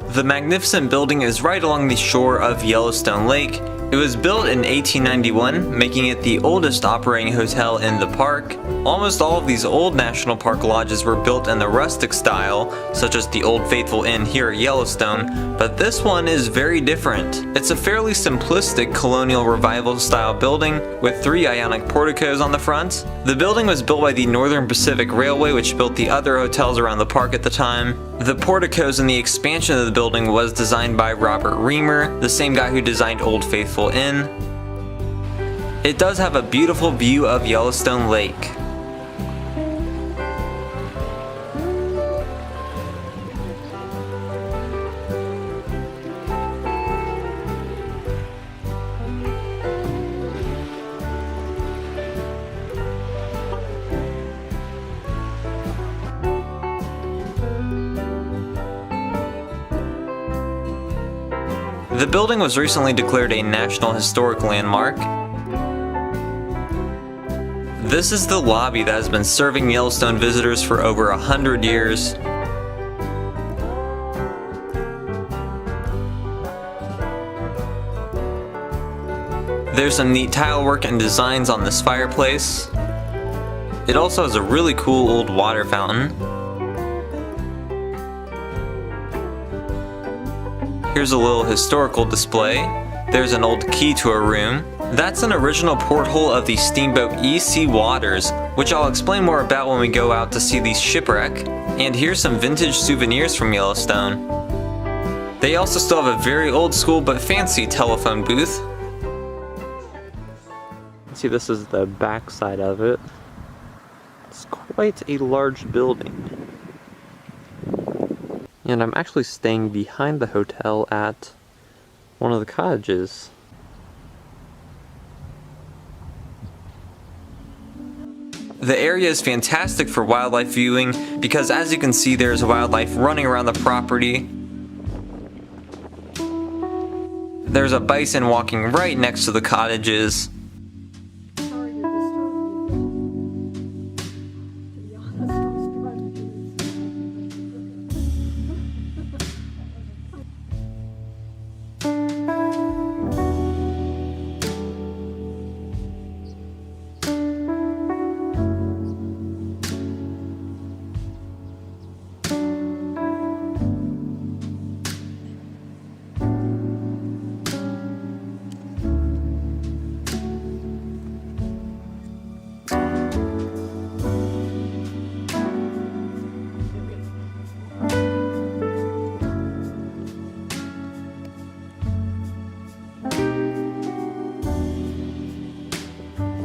The magnificent building is right along the shore of Yellowstone Lake. It was built in 1891, making it the oldest operating hotel in the park. Almost all of these old national park lodges were built in the rustic style, such as the Old Faithful Inn here at Yellowstone, but this one is very different. It's a fairly simplistic colonial revival style building with 3 ionic porticos on the front. The building was built by the Northern Pacific Railway, which built the other hotels around the park at the time. The porticos and the expansion of the building was designed by Robert Reamer, the same guy who designed Old Faithful Inn. It does have a beautiful view of Yellowstone Lake. The building was recently declared a National Historic Landmark. This is the lobby that has been serving Yellowstone visitors for over 100 years. There's some neat tile work and designs on this fireplace. It also has a really cool old water fountain. Here's a little historical display. There's an old key to a room. That's an original porthole of the steamboat E.C. Waters, which I'll explain more about when we go out to see the shipwreck. And here's some vintage souvenirs from Yellowstone. They also still have a very old school but fancy telephone booth. See, this is the back side of it. It's quite a large building. And I'm actually staying behind the hotel at one of the cottages. The area is fantastic for wildlife viewing because, as you can see, there's wildlife running around the property. There's a bison walking right next to the cottages.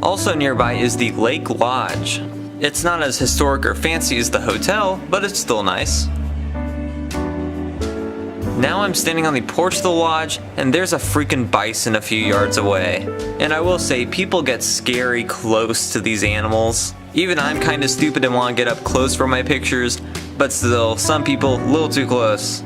Also nearby is the Lake Lodge. It's not as historic or fancy as the hotel, but it's still nice. Now I'm standing on the porch of the lodge, and there's a freaking bison a few yards away. And I will say, people get scary close to these animals. Even I'm kinda stupid and wanna get up close for my pictures, but still, some people a little too close.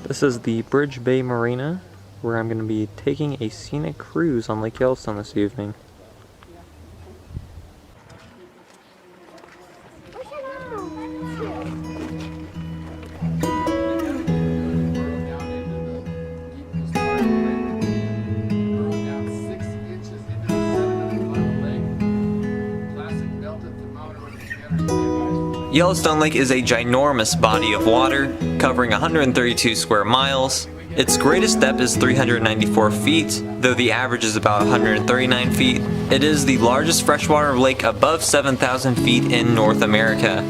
This is the Bridge Bay Marina, where I'm going to be taking a scenic cruise on Lake Yellowstone this evening. Yellowstone Lake is a ginormous body of water, covering 132 square miles. Its greatest depth is 394 feet, though the average is about 139 feet. It is the largest freshwater lake above 7,000 feet in North America.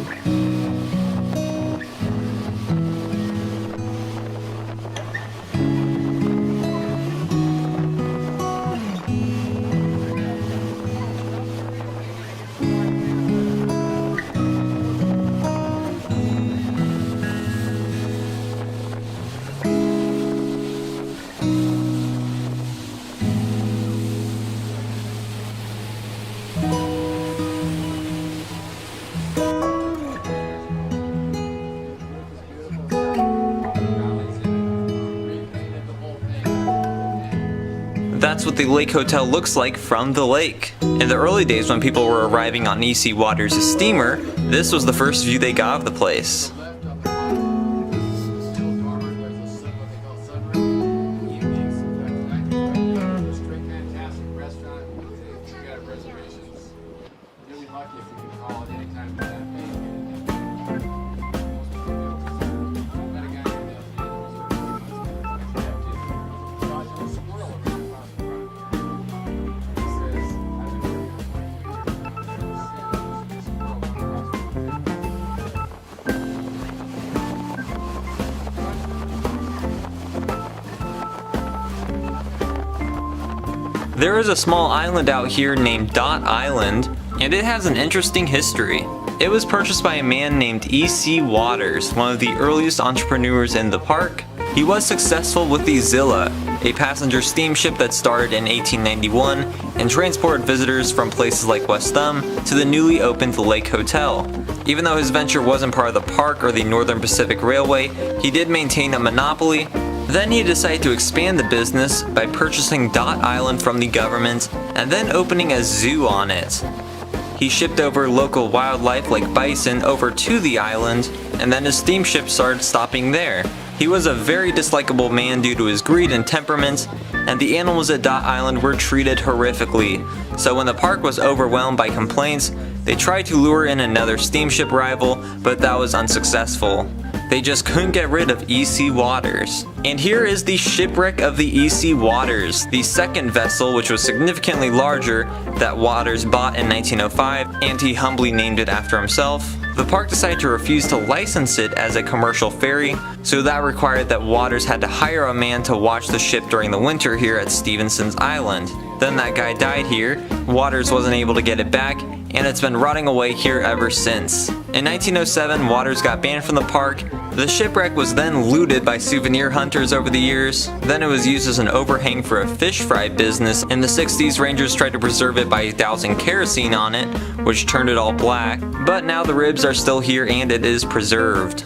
That's what the lake hotel looks like from the lake. In the early days when people were arriving on EC Waters' steamer, this was the first view they got of the place. There is a small island out here named Dot Island, and it has an interesting history. It was purchased by a man named EC Waters, one of the earliest entrepreneurs in the park. He was successful with the Zilla, a passenger steamship that started in 1891 and transported visitors from places like West Thumb to the newly opened Lake Hotel. Even though his venture wasn't part of the park or the Northern Pacific Railway, he did maintain a monopoly. Then he decided to expand the business by purchasing Dot Island from the government and then opening a zoo on it. He shipped over local wildlife like bison over to the island, and then his steamship started stopping there. He was a very dislikable man due to his greed and temperament, and the animals at Dot Island were treated horrifically. So when the park was overwhelmed by complaints, they tried to lure in another steamship rival, but that was unsuccessful. They just couldn't get rid of EC Waters. And here is the shipwreck of the EC Waters, the second vessel which was significantly larger that Waters bought in 1905, and he humbly named it after himself. The park decided to refuse to license it as a commercial ferry, so that required that Waters had to hire a man to watch the ship during the winter here at Stevenson's Island. Then that guy died here, Waters wasn't able to get it back, and it's been rotting away here ever since. In 1907, Waters got banned from the park. The shipwreck was then looted by souvenir hunters over the years. Then it was used as an overhang for a fish fry business. In the 60s, rangers tried to preserve it by dousing kerosene on it, which turned it all black. But now the ribs are still here and it is preserved.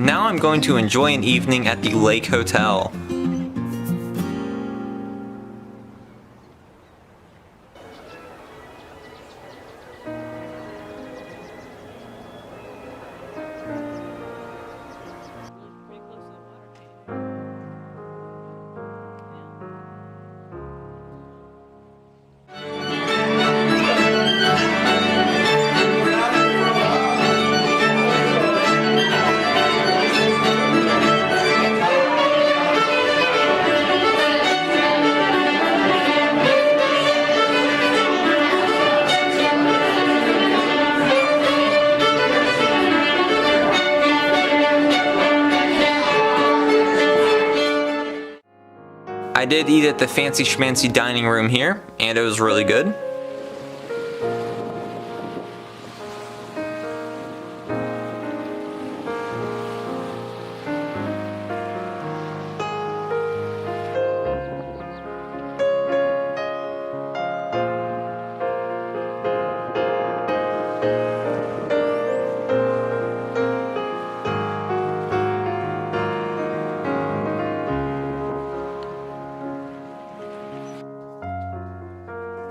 Now I'm going to enjoy an evening at the Lake Hotel. I did eat at the fancy schmancy dining room here, and it was really good.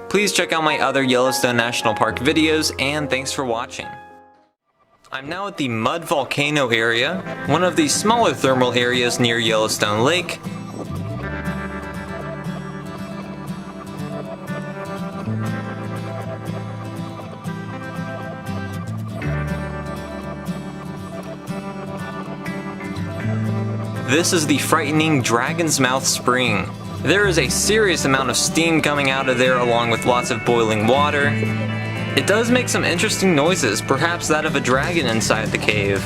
Please check out my other Yellowstone National Park videos, and thanks for watching. I'm now at the Mud Volcano area, one of the smaller thermal areas near Yellowstone Lake. This is the frightening Dragon's Mouth Spring. There is a serious amount of steam coming out of there along with lots of boiling water. It does make some interesting noises, perhaps that of a dragon inside the cave.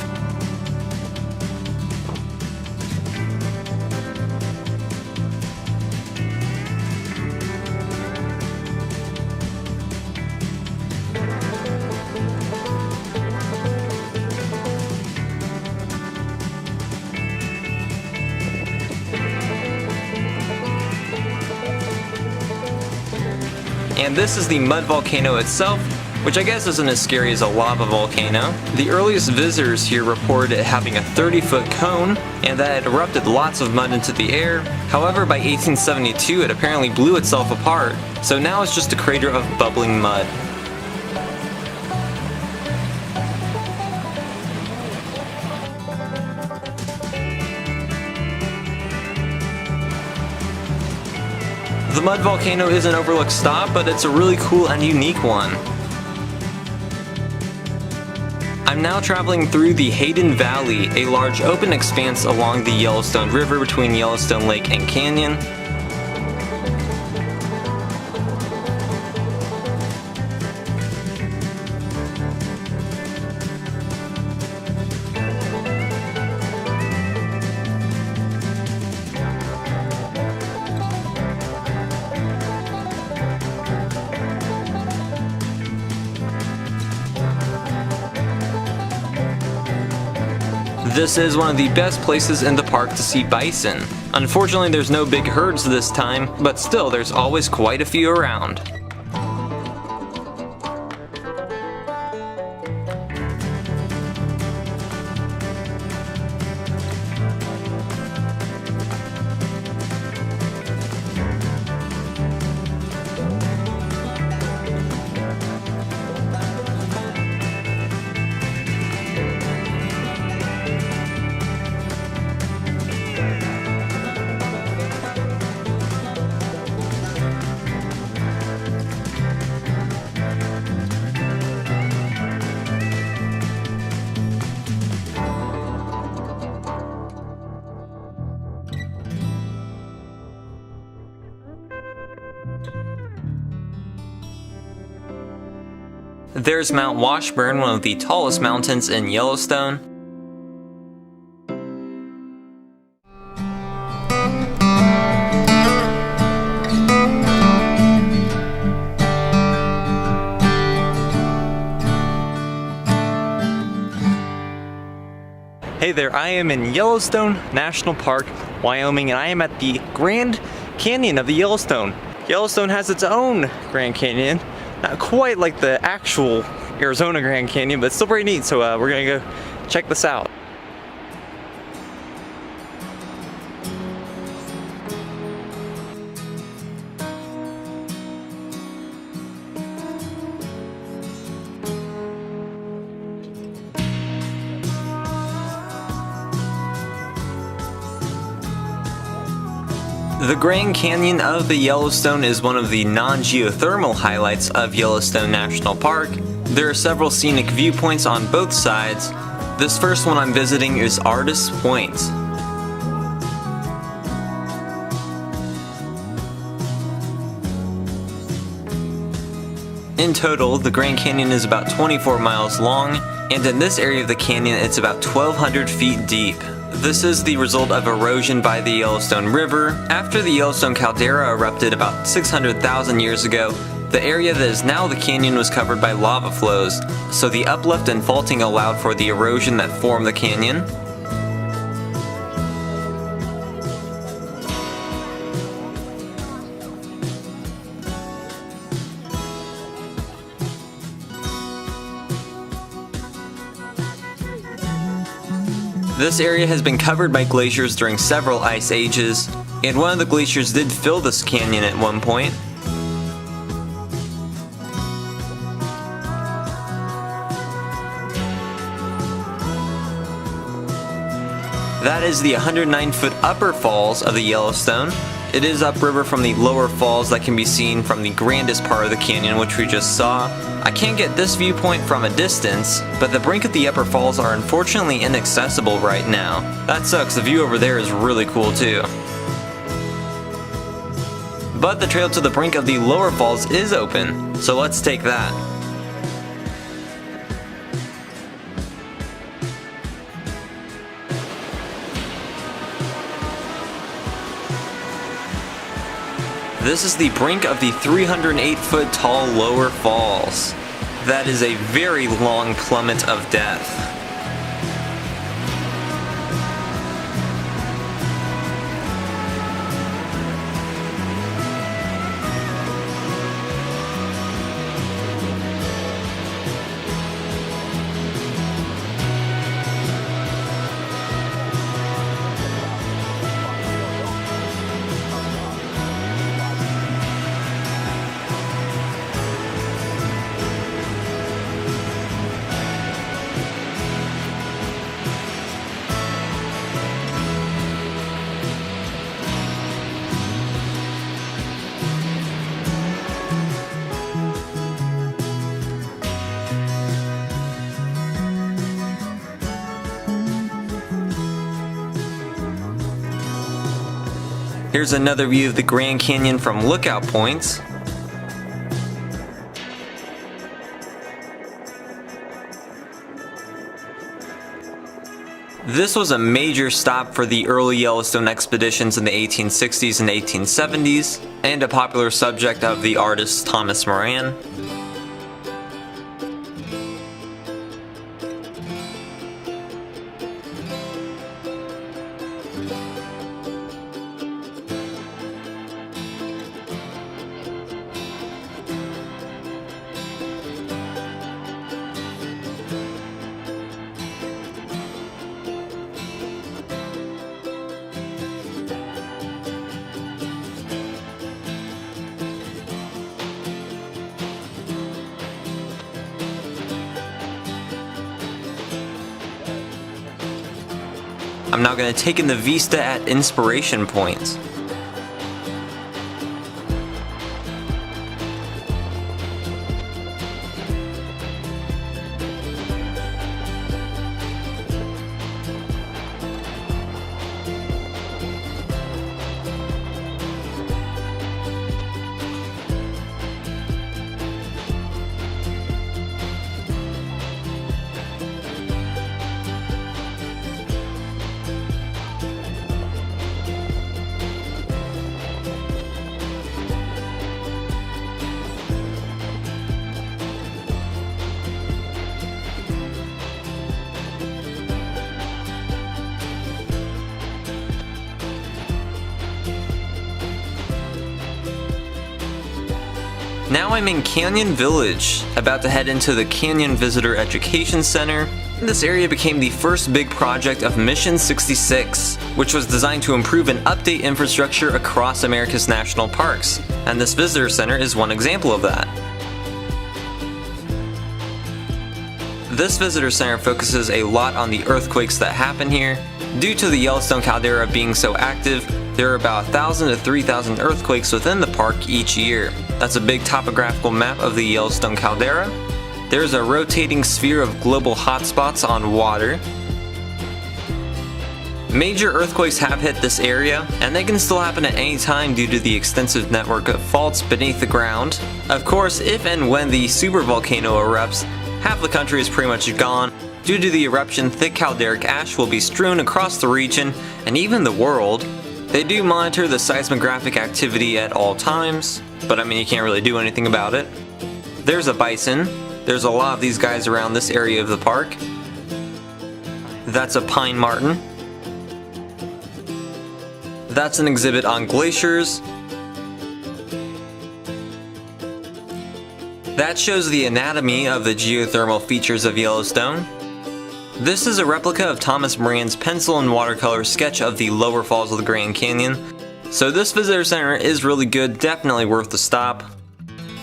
And this is the mud volcano itself, which I guess isn't as scary as a lava volcano. The earliest visitors here reported it having a 30-foot cone, and that it erupted lots of mud into the air. However, by 1872 it apparently blew itself apart, so now it's just a crater of bubbling mud. The mud volcano is an overlooked stop, but it's a really cool and unique one. I'm now traveling through the Hayden Valley, a large open expanse along the Yellowstone River between Yellowstone Lake and Canyon. This is one of the best places in the park to see bison. Unfortunately, there's no big herds this time, but still there's always quite a few around. There's Mount Washburn, one of the tallest mountains in Yellowstone. Hey there, I am in Yellowstone National Park, Wyoming, and I am at the Grand Canyon of the Yellowstone. Yellowstone has its own Grand Canyon. Not quite like the actual Arizona Grand Canyon, but still pretty neat, so we're gonna go check this out. The Grand Canyon of the Yellowstone is one of the non-geothermal highlights of Yellowstone National Park. There are several scenic viewpoints on both sides. This first one I'm visiting is Artist's Point. In total, the Grand Canyon is about 24 miles long, and in this area of the canyon it's about 1,200 feet deep. This is the result of erosion by the Yellowstone River. After the Yellowstone caldera erupted about 600,000 years ago, the area that is now the canyon was covered by lava flows, so the uplift and faulting allowed for the erosion that formed the canyon. This area has been covered by glaciers during several ice ages, and one of the glaciers did fill this canyon at one point. That is the 109-foot upper falls of the Yellowstone. It is upriver from the lower falls that can be seen from the grandest part of the canyon, which we just saw. I can't get this viewpoint from a distance, but the brink of the upper falls are unfortunately inaccessible right now. That sucks, the view over there is really cool too. But the trail to the brink of the lower falls is open, so let's take that. This is the brink of the 308-foot tall lower falls. That is a very long plummet of death. Here's another view of the Grand Canyon from lookout points. This was a major stop for the early Yellowstone expeditions in the 1860s and 1870s, and a popular subject of the artist Thomas Moran. I'm now going to take in the vista at Inspiration Point. Now I'm in Canyon Village, about to head into the Canyon Visitor Education Center. This area became the first big project of Mission 66, which was designed to improve and update infrastructure across America's national parks, and this visitor center is one example of that. This visitor center focuses a lot on the earthquakes that happen here. Due to the Yellowstone caldera being so active, there are about 1,000 to 3,000 earthquakes within the park each year. That's a big topographical map of the Yellowstone caldera. There's a rotating sphere of global hotspots on water. Major earthquakes have hit this area, and they can still happen at any time due to the extensive network of faults beneath the ground. Of course, if and when the supervolcano erupts, half the country is pretty much gone. Due to the eruption, thick calderic ash will be strewn across the region and even the world. They do monitor the seismographic activity at all times, but I mean you can't really do anything about it. There's a bison. There's a lot of these guys around this area of the park. That's a pine marten. That's an exhibit on glaciers. That shows the anatomy of the geothermal features of Yellowstone. This is a replica of Thomas Moran's pencil and watercolor sketch of the lower falls of the Grand Canyon. So this visitor center is really good, definitely worth the stop.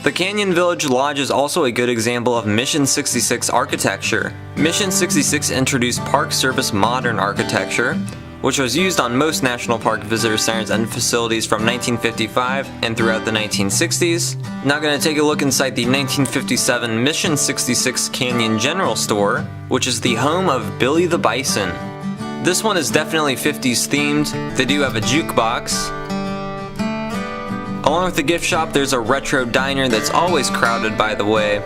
The Canyon Village Lodge is also a good example of Mission 66 architecture. Mission 66 introduced Park Service modern architecture, which was used on most national park visitor centers and facilities from 1955 and throughout the 1960s. Now going to take a look inside the 1957 Mission 66 Canyon General Store, which is the home of Billy the Bison. This one is definitely 50s themed. They do have a jukebox. Along with the gift shop, there's a retro diner that's always crowded, by the way,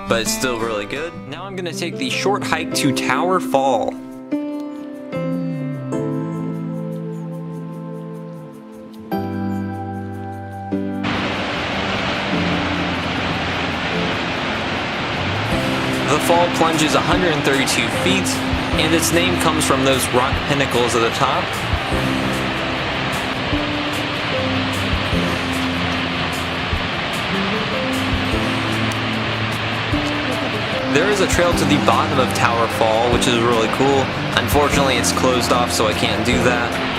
but it's still really good. Now I'm going to take the short hike to Tower Fall. The fall plunges 132 feet, and its name comes from those rock pinnacles at the top. There is a trail to the bottom of Tower Fall, which is really cool. Unfortunately, it's closed off, so I can't do that.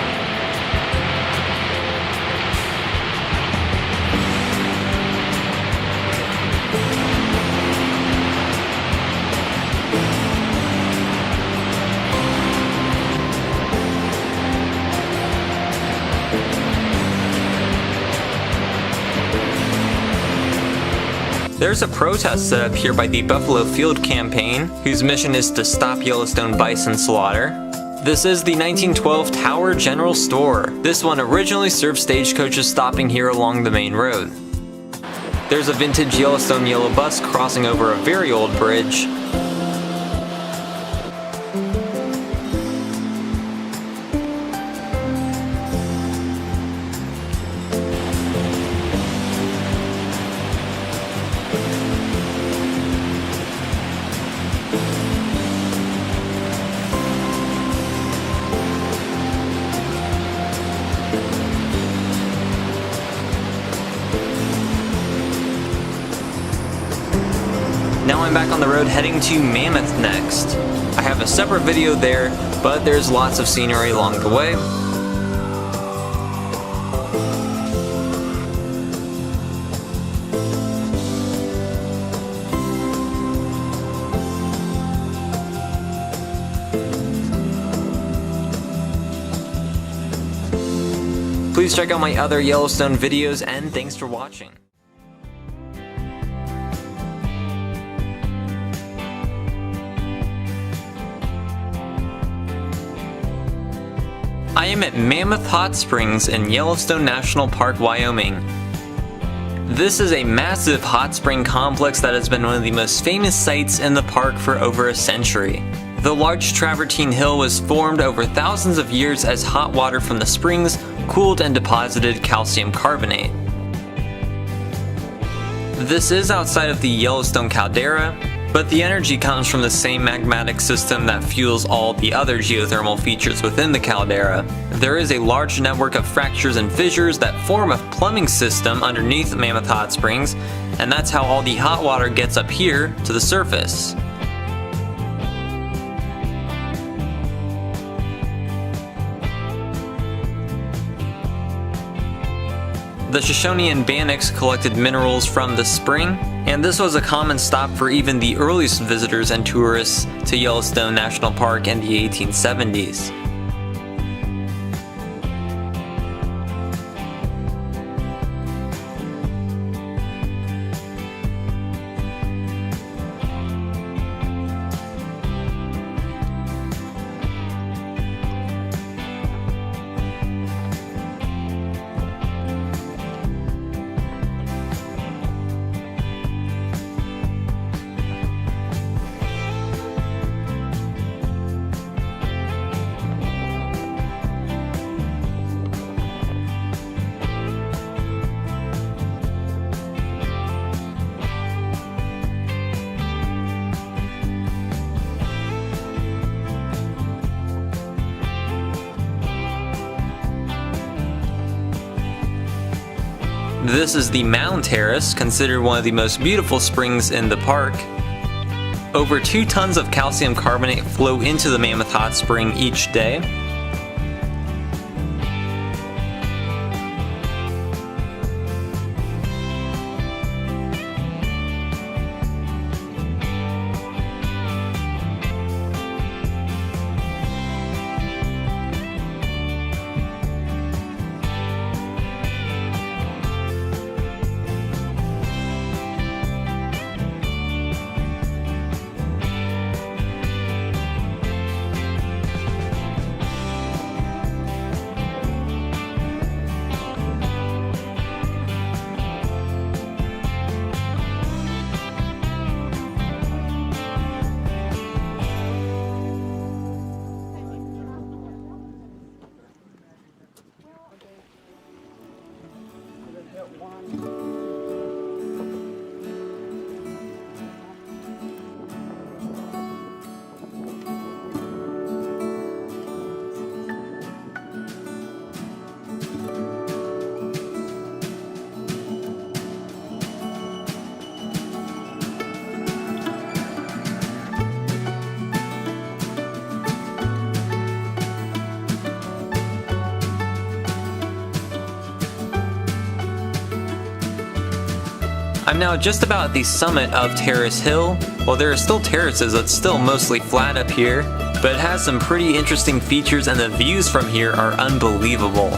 There's a protest set up here by the Buffalo Field Campaign, whose mission is to stop Yellowstone bison slaughter. This is the 1912 Tower General Store. This one originally served stagecoaches stopping here along the main road. There's a vintage Yellowstone yellow bus crossing over a very old bridge. Now I'm back on the road heading to Mammoth next. I have a separate video there, but there's lots of scenery along the way. Please check out my other Yellowstone videos, and thanks for watching. I am at Mammoth Hot Springs in Yellowstone National Park, Wyoming. This is a massive hot spring complex that has been one of the most famous sites in the park for over a century. The large travertine hill was formed over thousands of years as hot water from the springs cooled and deposited calcium carbonate. This is outside of the Yellowstone caldera, but the energy comes from the same magmatic system that fuels all the other geothermal features within the caldera. There is a large network of fractures and fissures that form a plumbing system underneath Mammoth Hot Springs, and that's how all the hot water gets up here to the surface. The Shoshone and Bannocks collected minerals from the spring, and this was a common stop for even the earliest visitors and tourists to Yellowstone National Park in the 1870s. This is the Mound Terrace, considered one of the most beautiful springs in the park. Over 2 tons of calcium carbonate flow into the Mammoth Hot Spring each day. I'm now just about at the summit of Terrace Hill. While there are still terraces, it's still mostly flat up here, but it has some pretty interesting features and the views from here are unbelievable.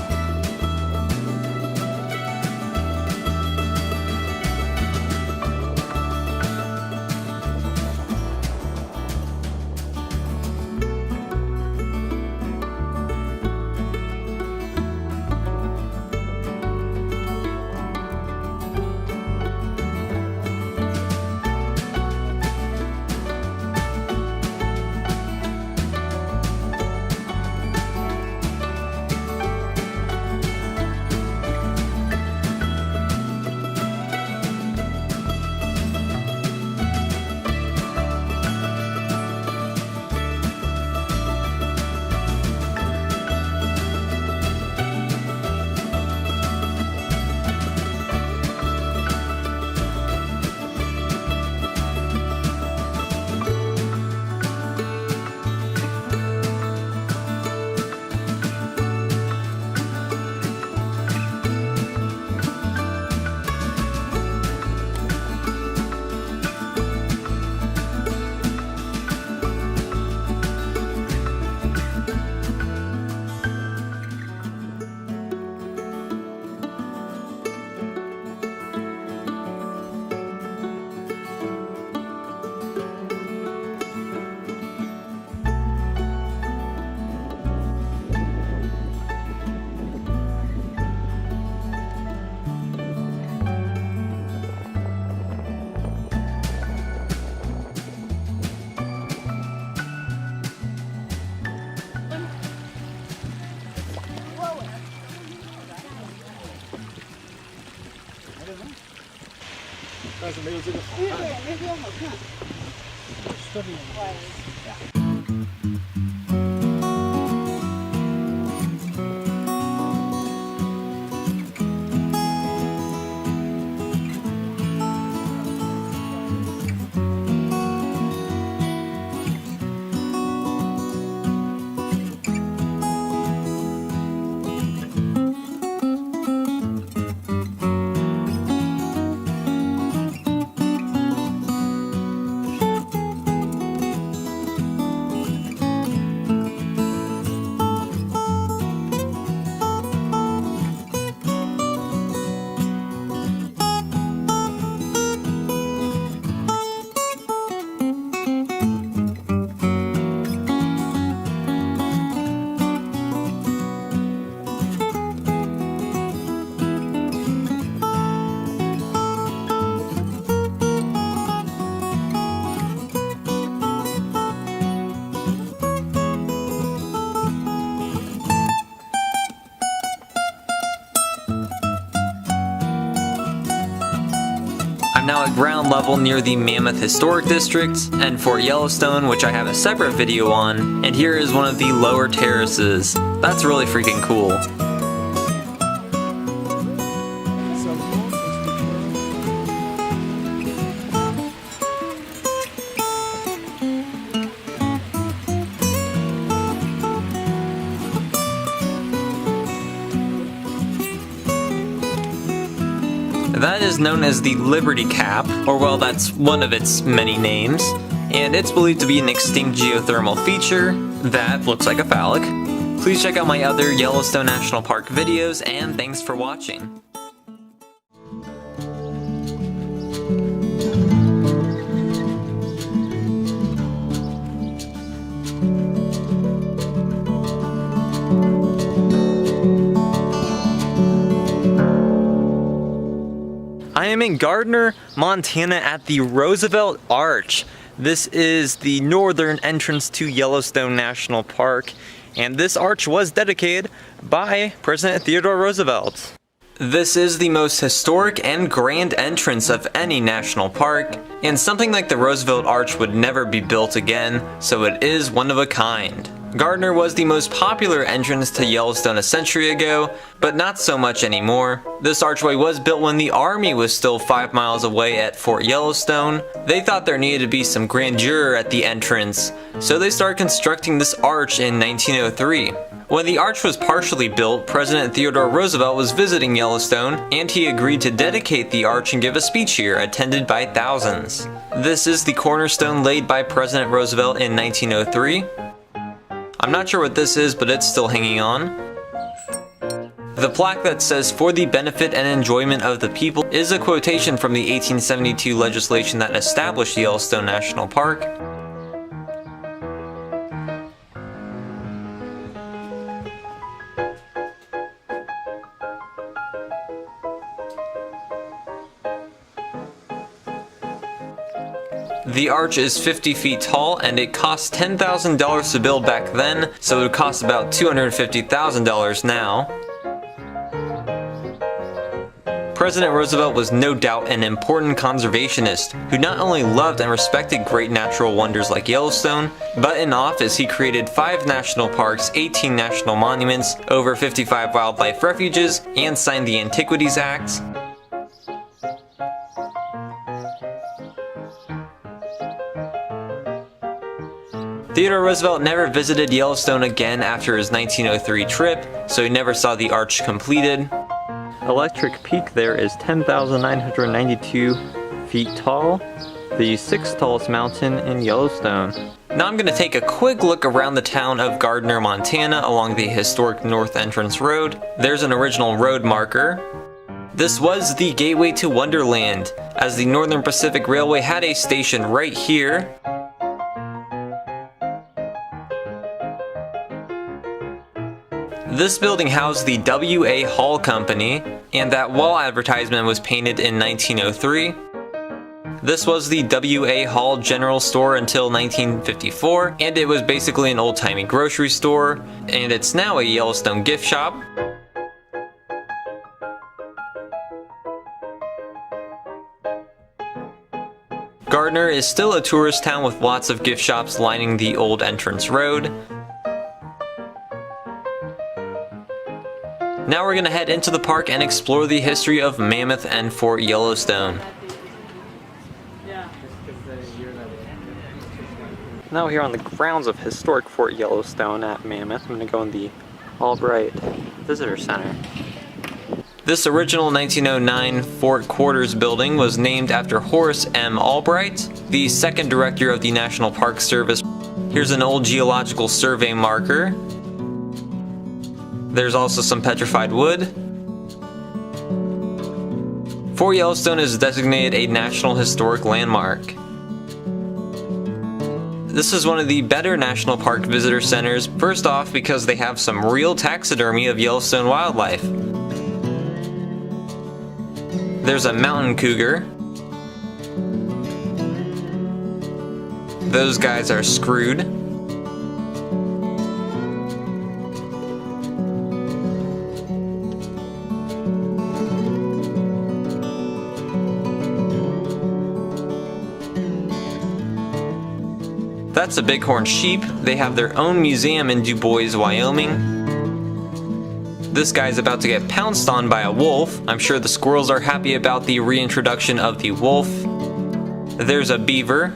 Now at ground level near the Mammoth Historic District and Fort Yellowstone, which I have a separate video on, and here is one of the lower terraces. That's really freaking cool. So That is known as the Liberty Cap, or well, that's one of its many names, and it's believed to be an extinct geothermal feature that looks like a phallic. Please check out my other Yellowstone National Park videos, and thanks for watching. I am in Gardner, Montana at the Roosevelt Arch. This is the northern entrance to Yellowstone National Park, and this arch was dedicated by President Theodore Roosevelt. This is the most historic and grand entrance of any national park, and something like the Roosevelt Arch would never be built again, so it is one of a kind. Gardner was the most popular entrance to Yellowstone a century ago, but not so much anymore. This archway was built when the Army was still 5 miles away at Fort Yellowstone. They thought there needed to be some grandeur at the entrance, so they started constructing this arch in 1903. When the arch was partially built, President Theodore Roosevelt was visiting Yellowstone, and he agreed to dedicate the arch and give a speech here, attended by thousands. This is the cornerstone laid by President Roosevelt in 1903. I'm not sure what this is, but it's still hanging on. The plaque that says, "For the benefit and enjoyment of the people," is a quotation from the 1872 legislation that established Yellowstone National Park. The arch is 50 feet tall, and it cost $10,000 to build back then, so it would cost about $250,000 now. President Roosevelt was no doubt an important conservationist who not only loved and respected great natural wonders like Yellowstone, but in office he created 5 national parks, 18 national monuments, over 55 wildlife refuges, and signed the Antiquities Act. Theodore Roosevelt never visited Yellowstone again after his 1903 trip, so he never saw the arch completed. Electric Peak there is 10,992 feet tall, the 6th tallest mountain in Yellowstone. Now I'm going to take a quick look around the town of Gardner, Montana along the historic North Entrance Road. There's an original road marker. This was the gateway to Wonderland, as the Northern Pacific Railway had a station right here. This building housed the W.A. Hall Company, and that wall advertisement was painted in 1903. This was the W.A. Hall General Store until 1954, and it was basically an old-timey grocery store, and it's now a Yellowstone gift shop. Gardner is still a tourist town with lots of gift shops lining the old entrance road. Now we're going to head into the park and explore the history of Mammoth and Fort Yellowstone. Now we're here on the grounds of historic Fort Yellowstone at Mammoth. I'm going to go in the Albright Visitor Center. This original 1909 Fort Quarters building was named after Horace M. Albright, the second director of the National Park Service. Here's an old geological survey marker. There's also some petrified wood. Fort Yellowstone is designated a National Historic Landmark. This is one of the better National Park visitor centers, first off because they have some real taxidermy of Yellowstone wildlife. There's a mountain cougar. Those guys are screwed. That's a bighorn sheep. They have their own museum in Du Bois, Wyoming. This guy's about to get pounced on by a wolf. I'm sure the squirrels are happy about the reintroduction of the wolf. There's a beaver.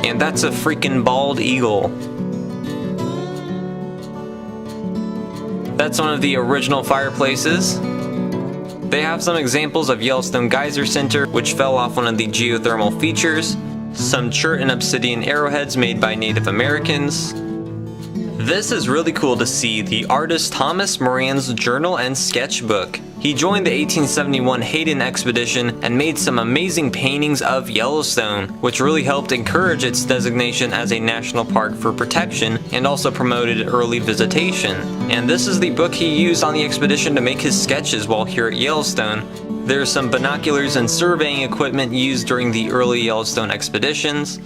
And that's a freaking bald eagle. That's one of the original fireplaces. They have some examples of Yellowstone Geyser Center, which fell off one of the geothermal features, some chert and obsidian arrowheads made by Native Americans. This is really cool to see, the artist Thomas Moran's journal and sketchbook. He joined the 1871 Hayden expedition and made some amazing paintings of Yellowstone, which really helped encourage its designation as a national park for protection and also promoted early visitation. And this is the book he used on the expedition to make his sketches while here at Yellowstone. There's some binoculars and surveying equipment used during the early Yellowstone expeditions.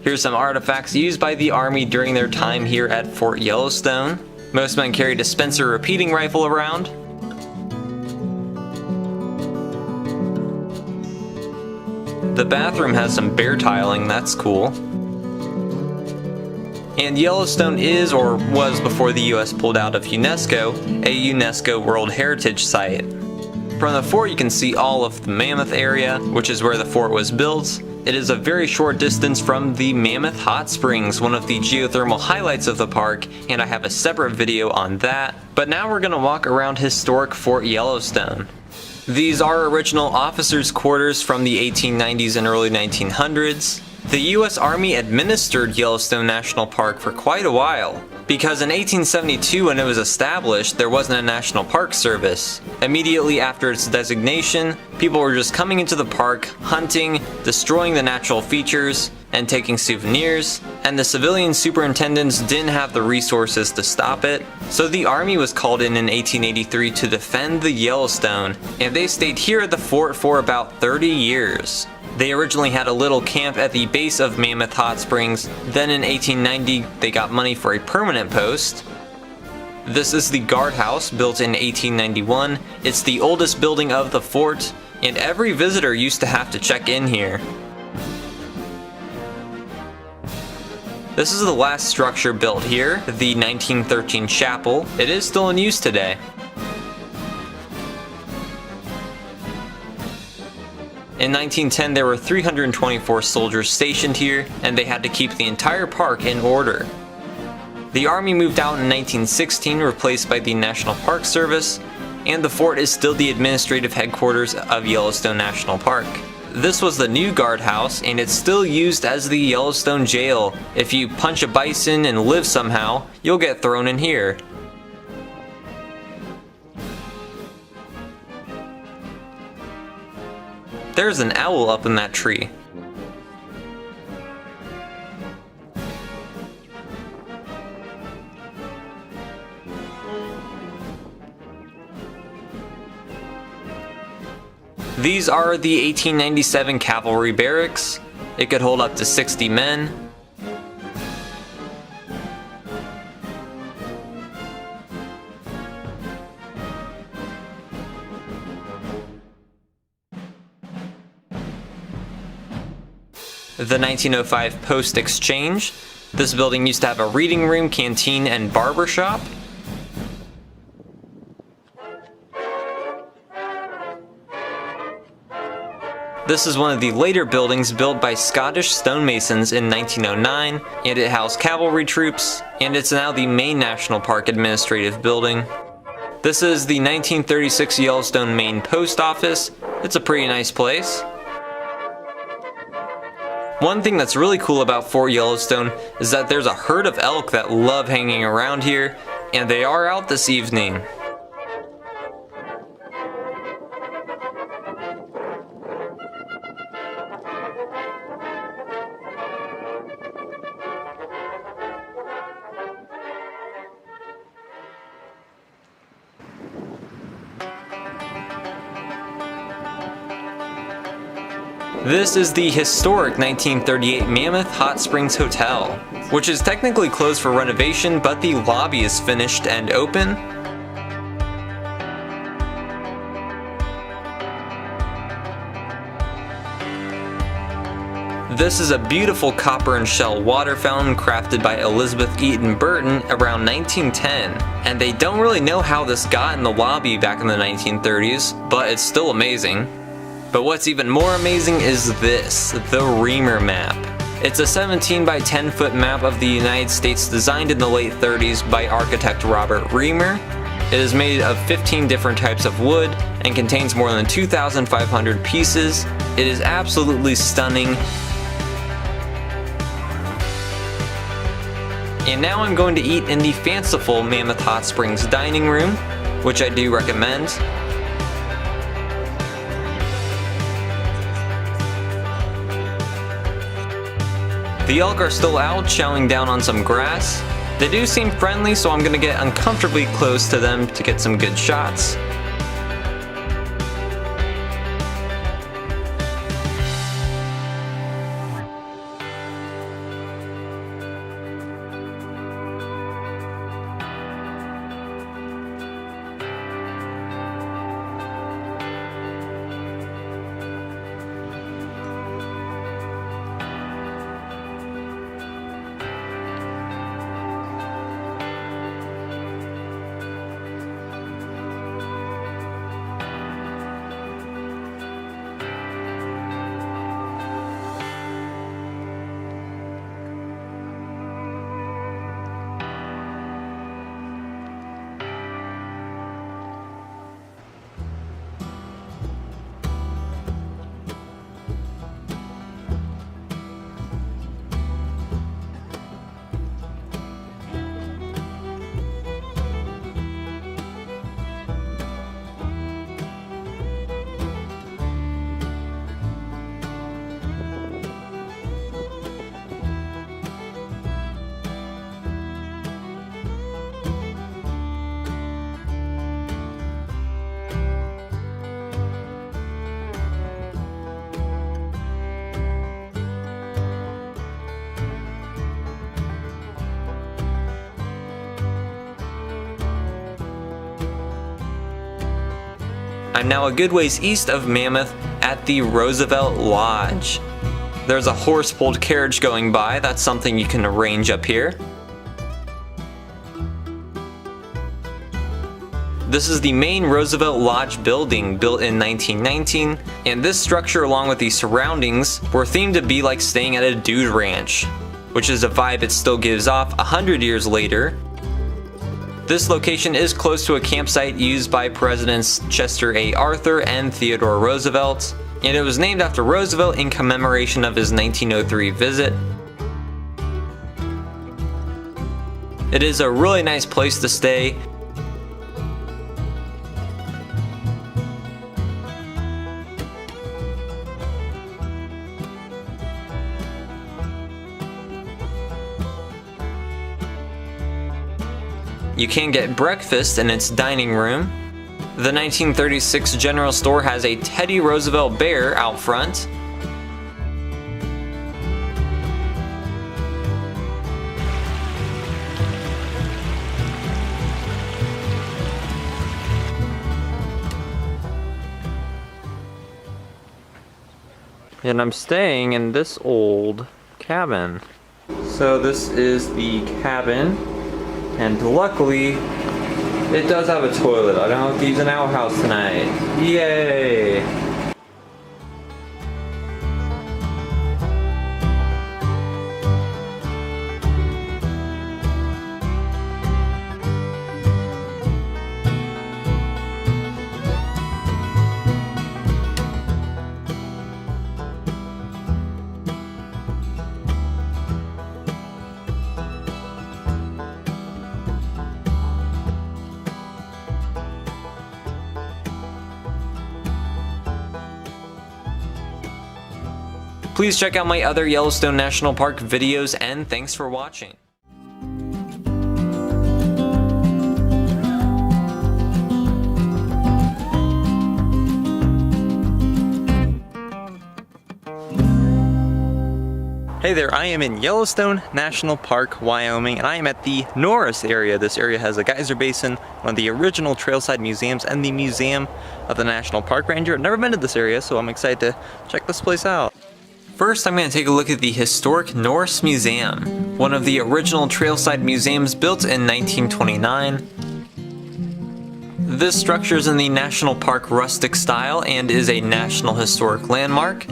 Here's some artifacts used by the Army during their time here at Fort Yellowstone. Most men carried a Spencer repeating rifle around. The bathroom has some bear tiling, that's cool. And Yellowstone is, or was before the US pulled out of UNESCO, a UNESCO World Heritage Site. From the fort you can see all of the Mammoth area, which is where the fort was built. It is a very short distance from the Mammoth Hot Springs, one of the geothermal highlights of the park, and I have a separate video on that. But now we're going to walk around historic Fort Yellowstone. These are original officers' quarters from the 1890s and early 1900s. The US Army administered Yellowstone National Park for quite a while, because in 1872 when it was established, there wasn't a National Park Service. Immediately after its designation, people were just coming into the park, hunting, destroying the natural features, and taking souvenirs, and the civilian superintendents didn't have the resources to stop it. So the Army was called in 1883 to defend the Yellowstone, and they stayed here at the fort for about 30 years. They originally had a little camp at the base of Mammoth Hot Springs, then in 1890 they got money for a permanent post. This is the guardhouse, built in 1891. It's the oldest building of the fort, and every visitor used to have to check in here. This is the last structure built here, the 1913 chapel. It is still in use today. In 1910 there were 324 soldiers stationed here, and they had to keep the entire park in order. The Army moved out in 1916, replaced by the National Park Service, and the fort is still the administrative headquarters of Yellowstone National Park. This was the new guardhouse, and it's still used as the Yellowstone Jail. If you punch a bison and live somehow, you'll get thrown in here. There's an owl up in that tree. These are the 1897 cavalry barracks. It could hold up to 60 men. The 1905 Post Exchange. This building used to have a reading room, canteen, and barber shop. This is one of the later buildings built by Scottish stonemasons in 1909, and it housed cavalry troops, and it's now the main National Park administrative building. This is the 1936 Yellowstone Main Post Office. It's a pretty nice place. One thing that's really cool about Fort Yellowstone is that there's a herd of elk that love hanging around here, and they are out this evening. This is the historic 1938 Mammoth Hot Springs Hotel, which is technically closed for renovation, but the lobby is finished and open. This is a beautiful copper and shell water fountain crafted by Elizabeth Eaton Burton around 1910, and they don't really know how this got in the lobby back in the 1930s, but it's still amazing. But what's even more amazing is this, the Reamer map. It's a 17 by 10 foot map of the United States designed in the late 30s by architect Robert Reamer. It is made of 15 different types of wood and contains more than 2,500 pieces. It is absolutely stunning. And now I'm going to eat in the fanciful Mammoth Hot Springs dining room, which I do recommend. The elk are still out chowing down on some grass. They do seem friendly, so I'm gonna get uncomfortably close to them to get some good shots. I'm now a good ways east of Mammoth at the Roosevelt Lodge. There's a horse-pulled carriage going by. That's something you can arrange up here. This is the main Roosevelt Lodge building, built in 1919, and this structure along with the surroundings were themed to be like staying at a dude ranch, which is a vibe it still gives off 100 years later. This location is close to a campsite used by Presidents Chester A. Arthur and Theodore Roosevelt, and it was named after Roosevelt in commemoration of his 1903 visit. It is a really nice place to stay. You can get breakfast in its dining room. The 1936 General Store has a Teddy Roosevelt bear out front. And I'm staying in this old cabin. So this is the cabin. And luckily, it does have a toilet. I don't have to use an outhouse tonight. Yay! Please check out my other Yellowstone National Park videos, and thanks for watching. Hey there, I am in Yellowstone National Park, Wyoming, and I am at the Norris area. This area has a geyser basin, one of the original trailside museums, and the Museum of the National Park Ranger. I've never been to this area, so I'm excited to check this place out. First, I'm going to take a look at the historic Norris Museum, one of the original trailside museums built in 1929. This structure is in the National Park rustic style and is a National Historic Landmark.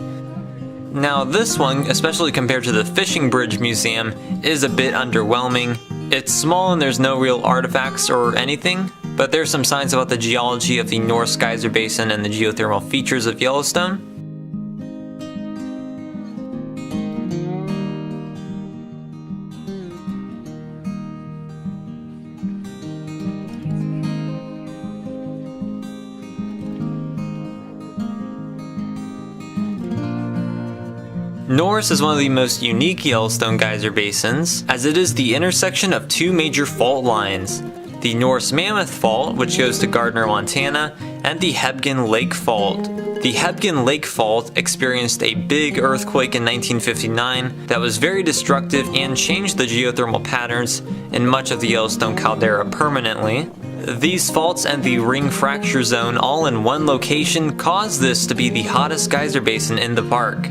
Now this one, especially compared to the Fishing Bridge Museum, is a bit underwhelming. It's small and there's no real artifacts or anything, but there's some signs about the geology of the Norse Geyser Basin and the geothermal features of Yellowstone. Norse is one of the most unique Yellowstone geyser basins, as it is the intersection of two major fault lines. The Norse Mammoth Fault, which goes to Gardner, Montana, and the Hebgen Lake Fault. The Hebgen Lake Fault experienced a big earthquake in 1959 that was very destructive and changed the geothermal patterns in much of the Yellowstone caldera permanently. These faults and the ring fracture zone all in one location caused this to be the hottest geyser basin in the park.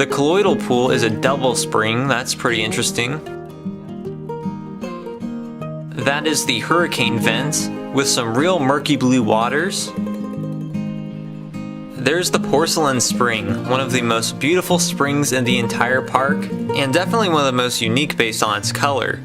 The colloidal pool is a double spring, that's pretty interesting. That is the hurricane vent, with some real murky blue waters. There's the porcelain spring, one of the most beautiful springs in the entire park, and definitely one of the most unique based on its color.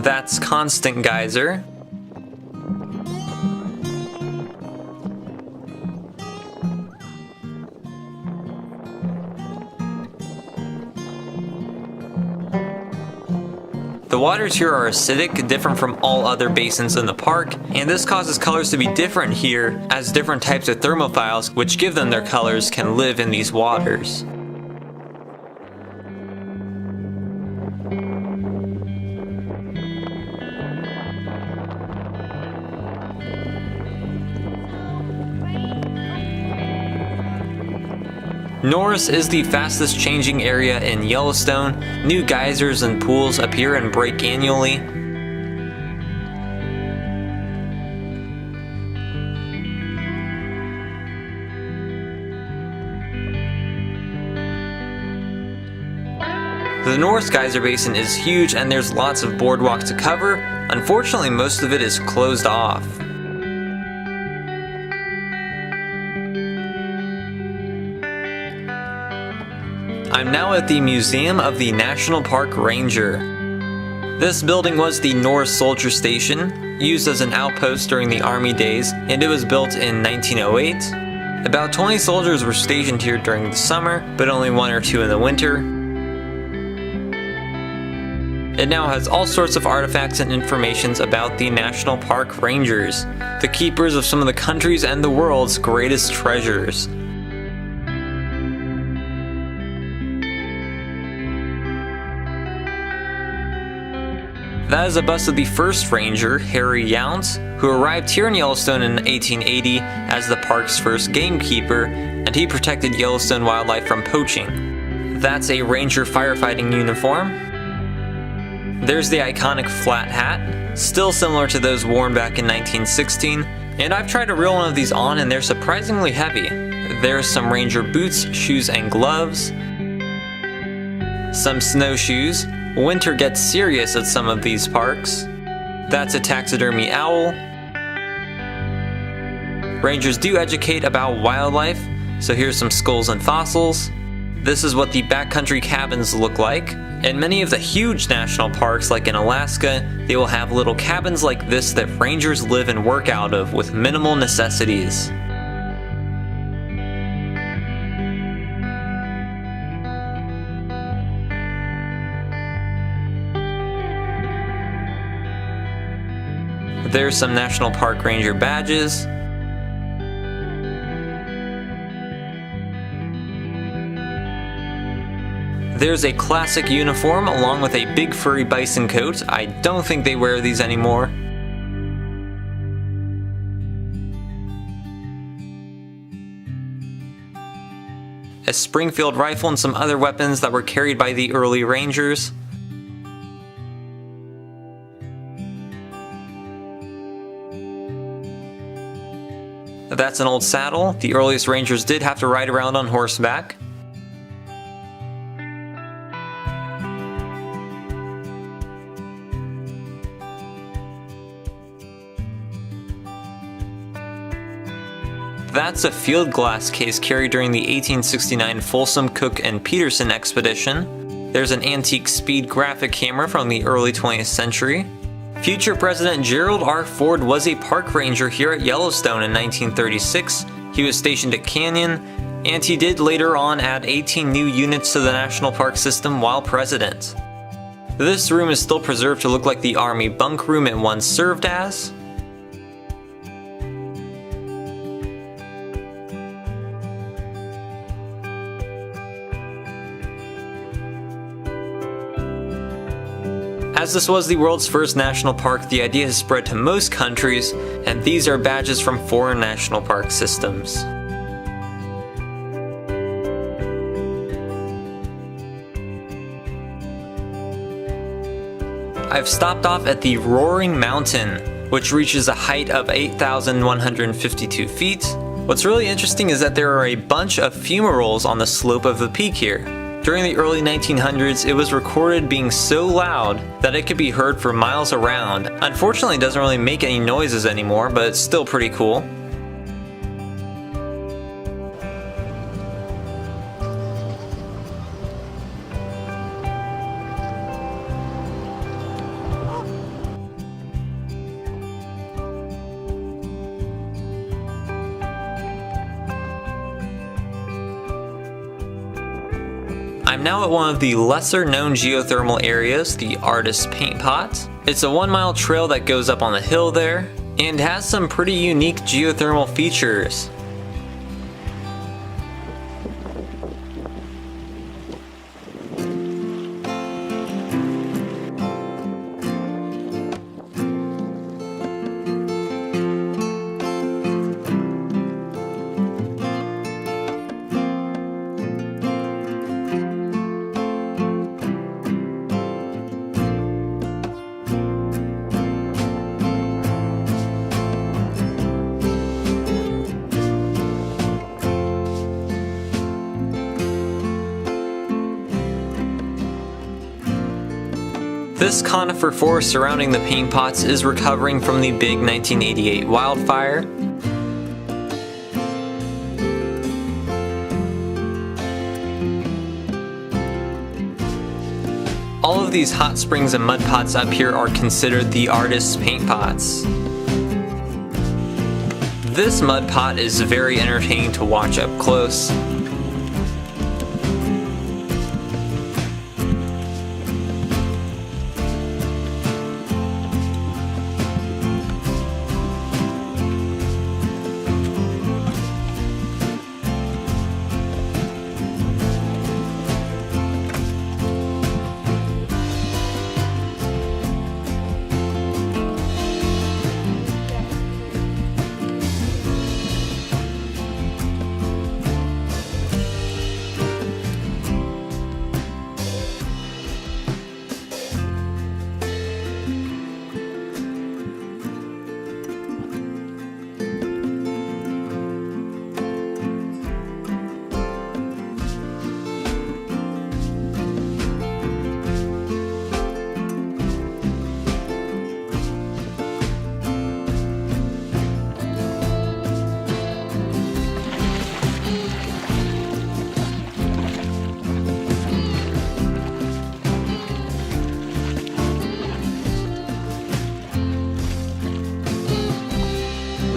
That's Constant Geyser. The waters here are acidic, different from all other basins in the park, and this causes colors to be different here, as different types of thermophiles, which give them their colors, can live in these waters. Norse is the fastest changing area in Yellowstone. New geysers and pools appear and break annually. The Norse Geyser Basin is huge and there's lots of boardwalk to cover. Unfortunately, most of it is closed off. I'm now at the Museum of the National Park Ranger. This building was the Norse Soldier Station, used as an outpost during the Army days, and it was built in 1908. About 20 soldiers were stationed here during the summer, but only 1 or 2 in the winter. It now has all sorts of artifacts and informations about the National Park Rangers, the keepers of some of the country's and the world's greatest treasures. That is a bust of the first ranger, Harry Yount, who arrived here in Yellowstone in 1880 as the park's first gamekeeper, and he protected Yellowstone wildlife from poaching. That's a ranger firefighting uniform. There's the iconic flat hat, still similar to those worn back in 1916, and I've tried a real one of these on and they're surprisingly heavy. There's some ranger boots, shoes, and gloves. Some snowshoes. Winter gets serious at some of these parks. That's a taxidermy owl. Rangers do educate about wildlife, so here's some skulls and fossils. This is what the backcountry cabins look like. In many of the huge national parks, like in Alaska, they will have little cabins like this that rangers live and work out of with minimal necessities. There's some National Park Ranger badges. There's a classic uniform along with a big furry bison coat. I don't think they wear these anymore. A Springfield rifle and some other weapons that were carried by the early rangers. That's an old saddle. The earliest rangers did have to ride around on horseback. That's a field glass case carried during the 1869 Folsom, Cook, and Peterson expedition. There's an antique speed graphic camera from the early 20th century. Future President Gerald R. Ford was a park ranger here at Yellowstone in 1936. He was stationed at Canyon, and he did later on add 18 new units to the national park system while president. This room is still preserved to look like the Army bunk room it once served as. As this was the world's first national park, the idea has spread to most countries, and these are badges from foreign national park systems. I've stopped off at the Roaring Mountain, which reaches a height of 8,152 feet. What's really interesting is that there are a bunch of fumaroles on the slope of the peak here. During the early 1900s, it was recorded being so loud that it could be heard for miles around. Unfortunately, it doesn't really make any noises anymore, but it's still pretty cool. I'm now at one of the lesser known geothermal areas, the Artist's Paint Pot. It's a 1-mile trail that goes up on the hill there, and has some pretty unique geothermal features. This conifer forest surrounding the paint pots is recovering from the big 1988 wildfire. All of these hot springs and mud pots up here are considered the Artist's Paint Pots. This mud pot is very entertaining to watch up close.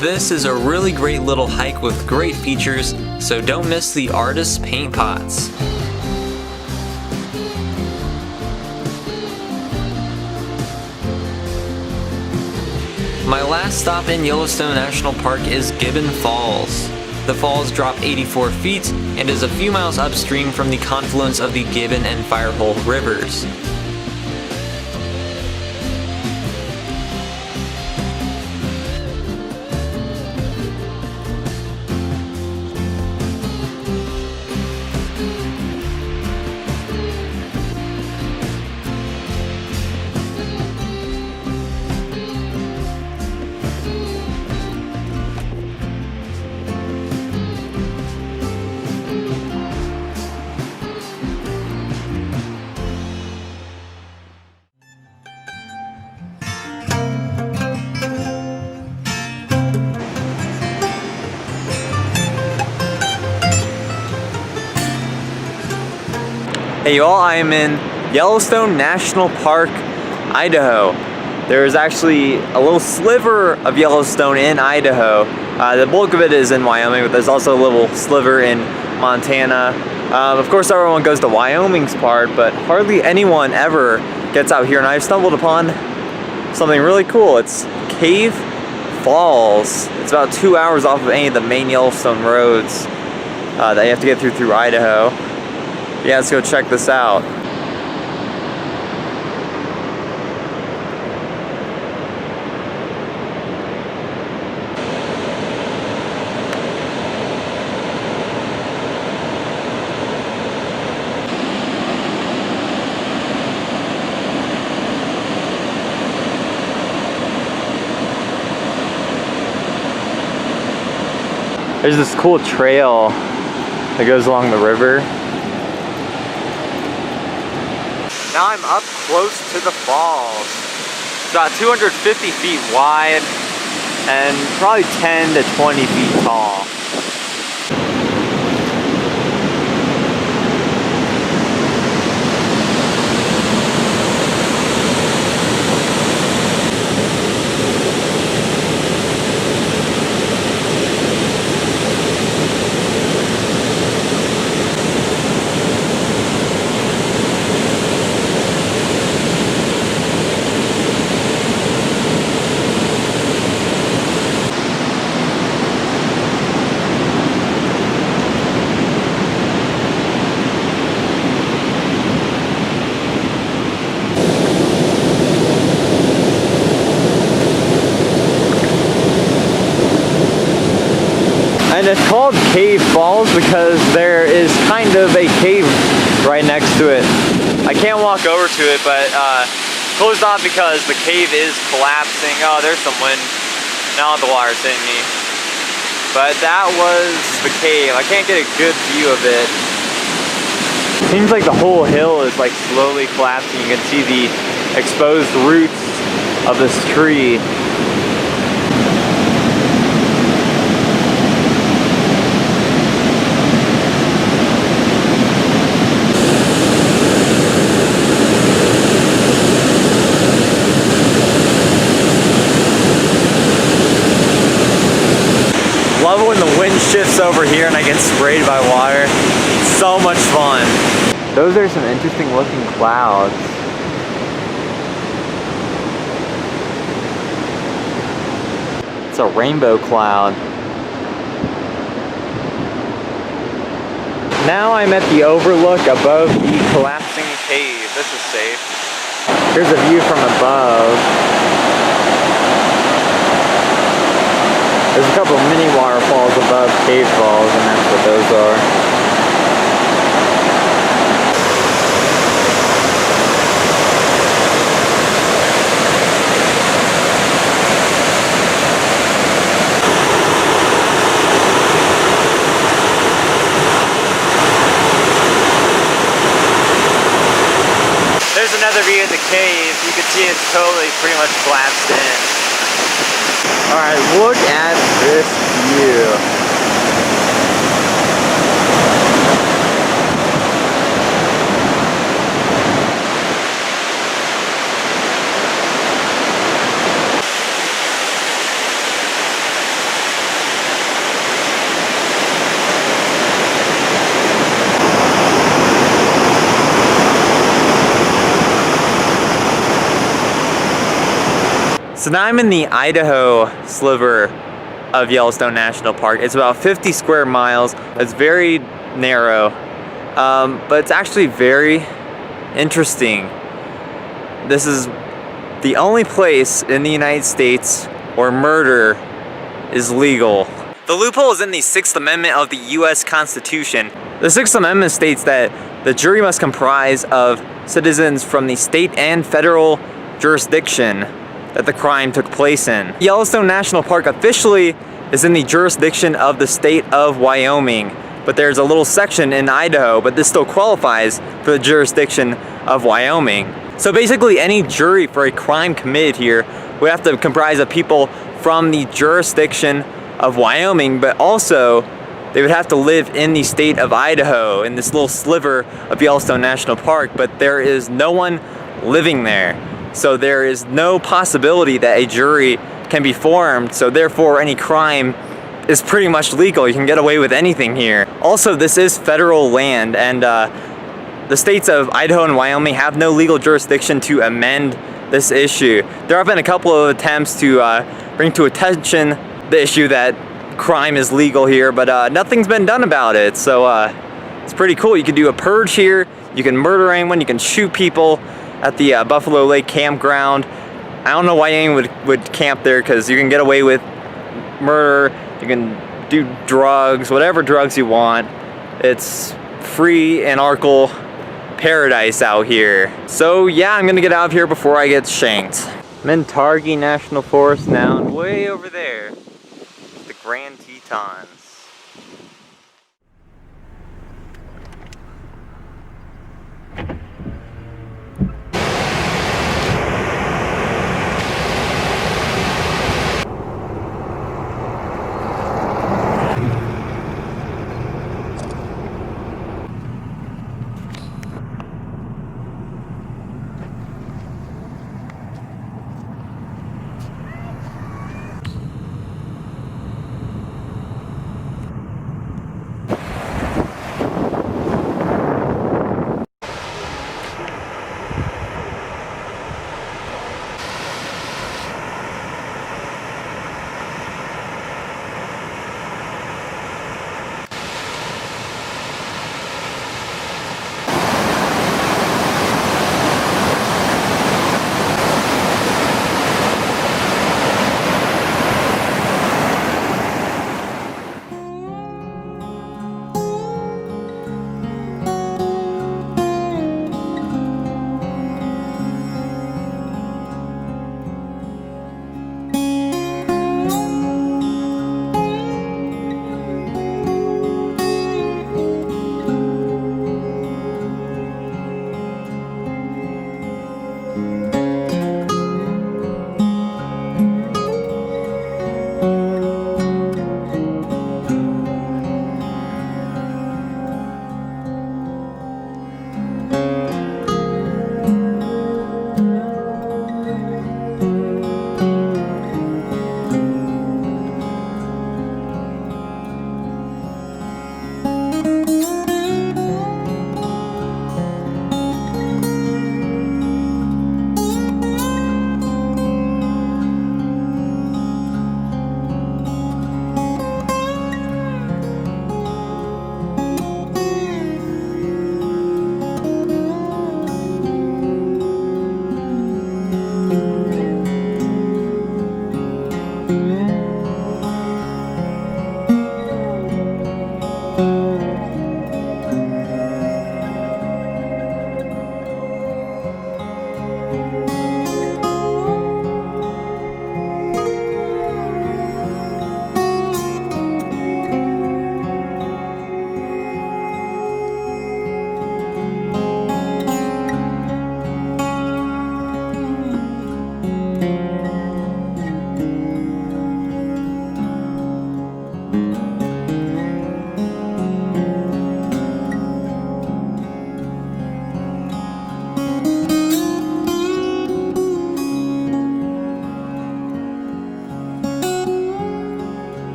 This is a really great little hike with great features, so don't miss the artist's paint pots. My last stop in Yellowstone National Park is Gibbon Falls. The falls drop 84 feet and is a few miles upstream from the confluence of the Gibbon and Firehole rivers. Hey y'all, I am in Yellowstone National Park, Idaho. There is actually a little sliver of Yellowstone in Idaho. The bulk of it is in Wyoming, but there's also a little sliver in Montana. Of course, everyone goes to Wyoming's part, but hardly anyone ever gets out here, and I've stumbled upon something really cool. It's Cave Falls. It's about 2 hours off of any of the main Yellowstone roads that you have to get through Idaho. Yeah, let's go check this out. There's this cool trail that goes along the river. Now I'm up close to the falls. It's about 250 feet wide and probably 10 to 20 feet tall. And it's called Cave Falls because there is kind of a cave right next to it. I can't walk over to it, but closed off because the cave is collapsing. Oh, there's some wind. Now the water's hitting me. But that was the cave. I can't get a good view of it. Seems like the whole hill is like slowly collapsing. You can see the exposed roots of this tree. Love when the wind shifts over here and I get sprayed by water. So much fun. Those are some interesting looking clouds. It's a rainbow cloud. Now I'm at the overlook above the collapsing cave. This is safe. Here's a view from above. There's a couple of mini waterfalls above Cave Falls, and that's what those are. There's another view of the cave. You can see it's totally pretty much collapsed in. Alright, look at this view. So now I'm in the Idaho sliver of Yellowstone National Park. It's about 50 square miles. It's very narrow, but it's actually very interesting. This is the only place in the United States where murder is legal. The loophole is in the 6th Amendment of the US Constitution. The 6th Amendment states that the jury must comprise of citizens from the state and federal jurisdiction that the crime took place in. Yellowstone National Park officially is in the jurisdiction of the state of Wyoming, but there's a little section in Idaho, but this still qualifies for the jurisdiction of Wyoming. So basically any jury for a crime committed here would have to comprise of people from the jurisdiction of Wyoming, but also they would have to live in the state of Idaho, in this little sliver of Yellowstone National Park, but there is no one living there. So there is no possibility that a jury can be formed, so therefore any crime is pretty much legal. You can get away with anything here. Also, this is federal land, and the states of Idaho and Wyoming have no legal jurisdiction to amend this issue. There have been a couple of attempts to bring to attention the issue that crime is legal here, but nothing's been done about it. So it's pretty cool. You can do a purge here, you can murder anyone, you can shoot people at the Buffalo Lake campground. I don't know why anyone would camp there, because you can get away with murder, you can do drugs, whatever drugs you want. It's free anarchical paradise out here. So yeah, I'm gonna get out of here before I get shanked. I'm in Targhee National Forest now, and way over there, the Grand Tetons.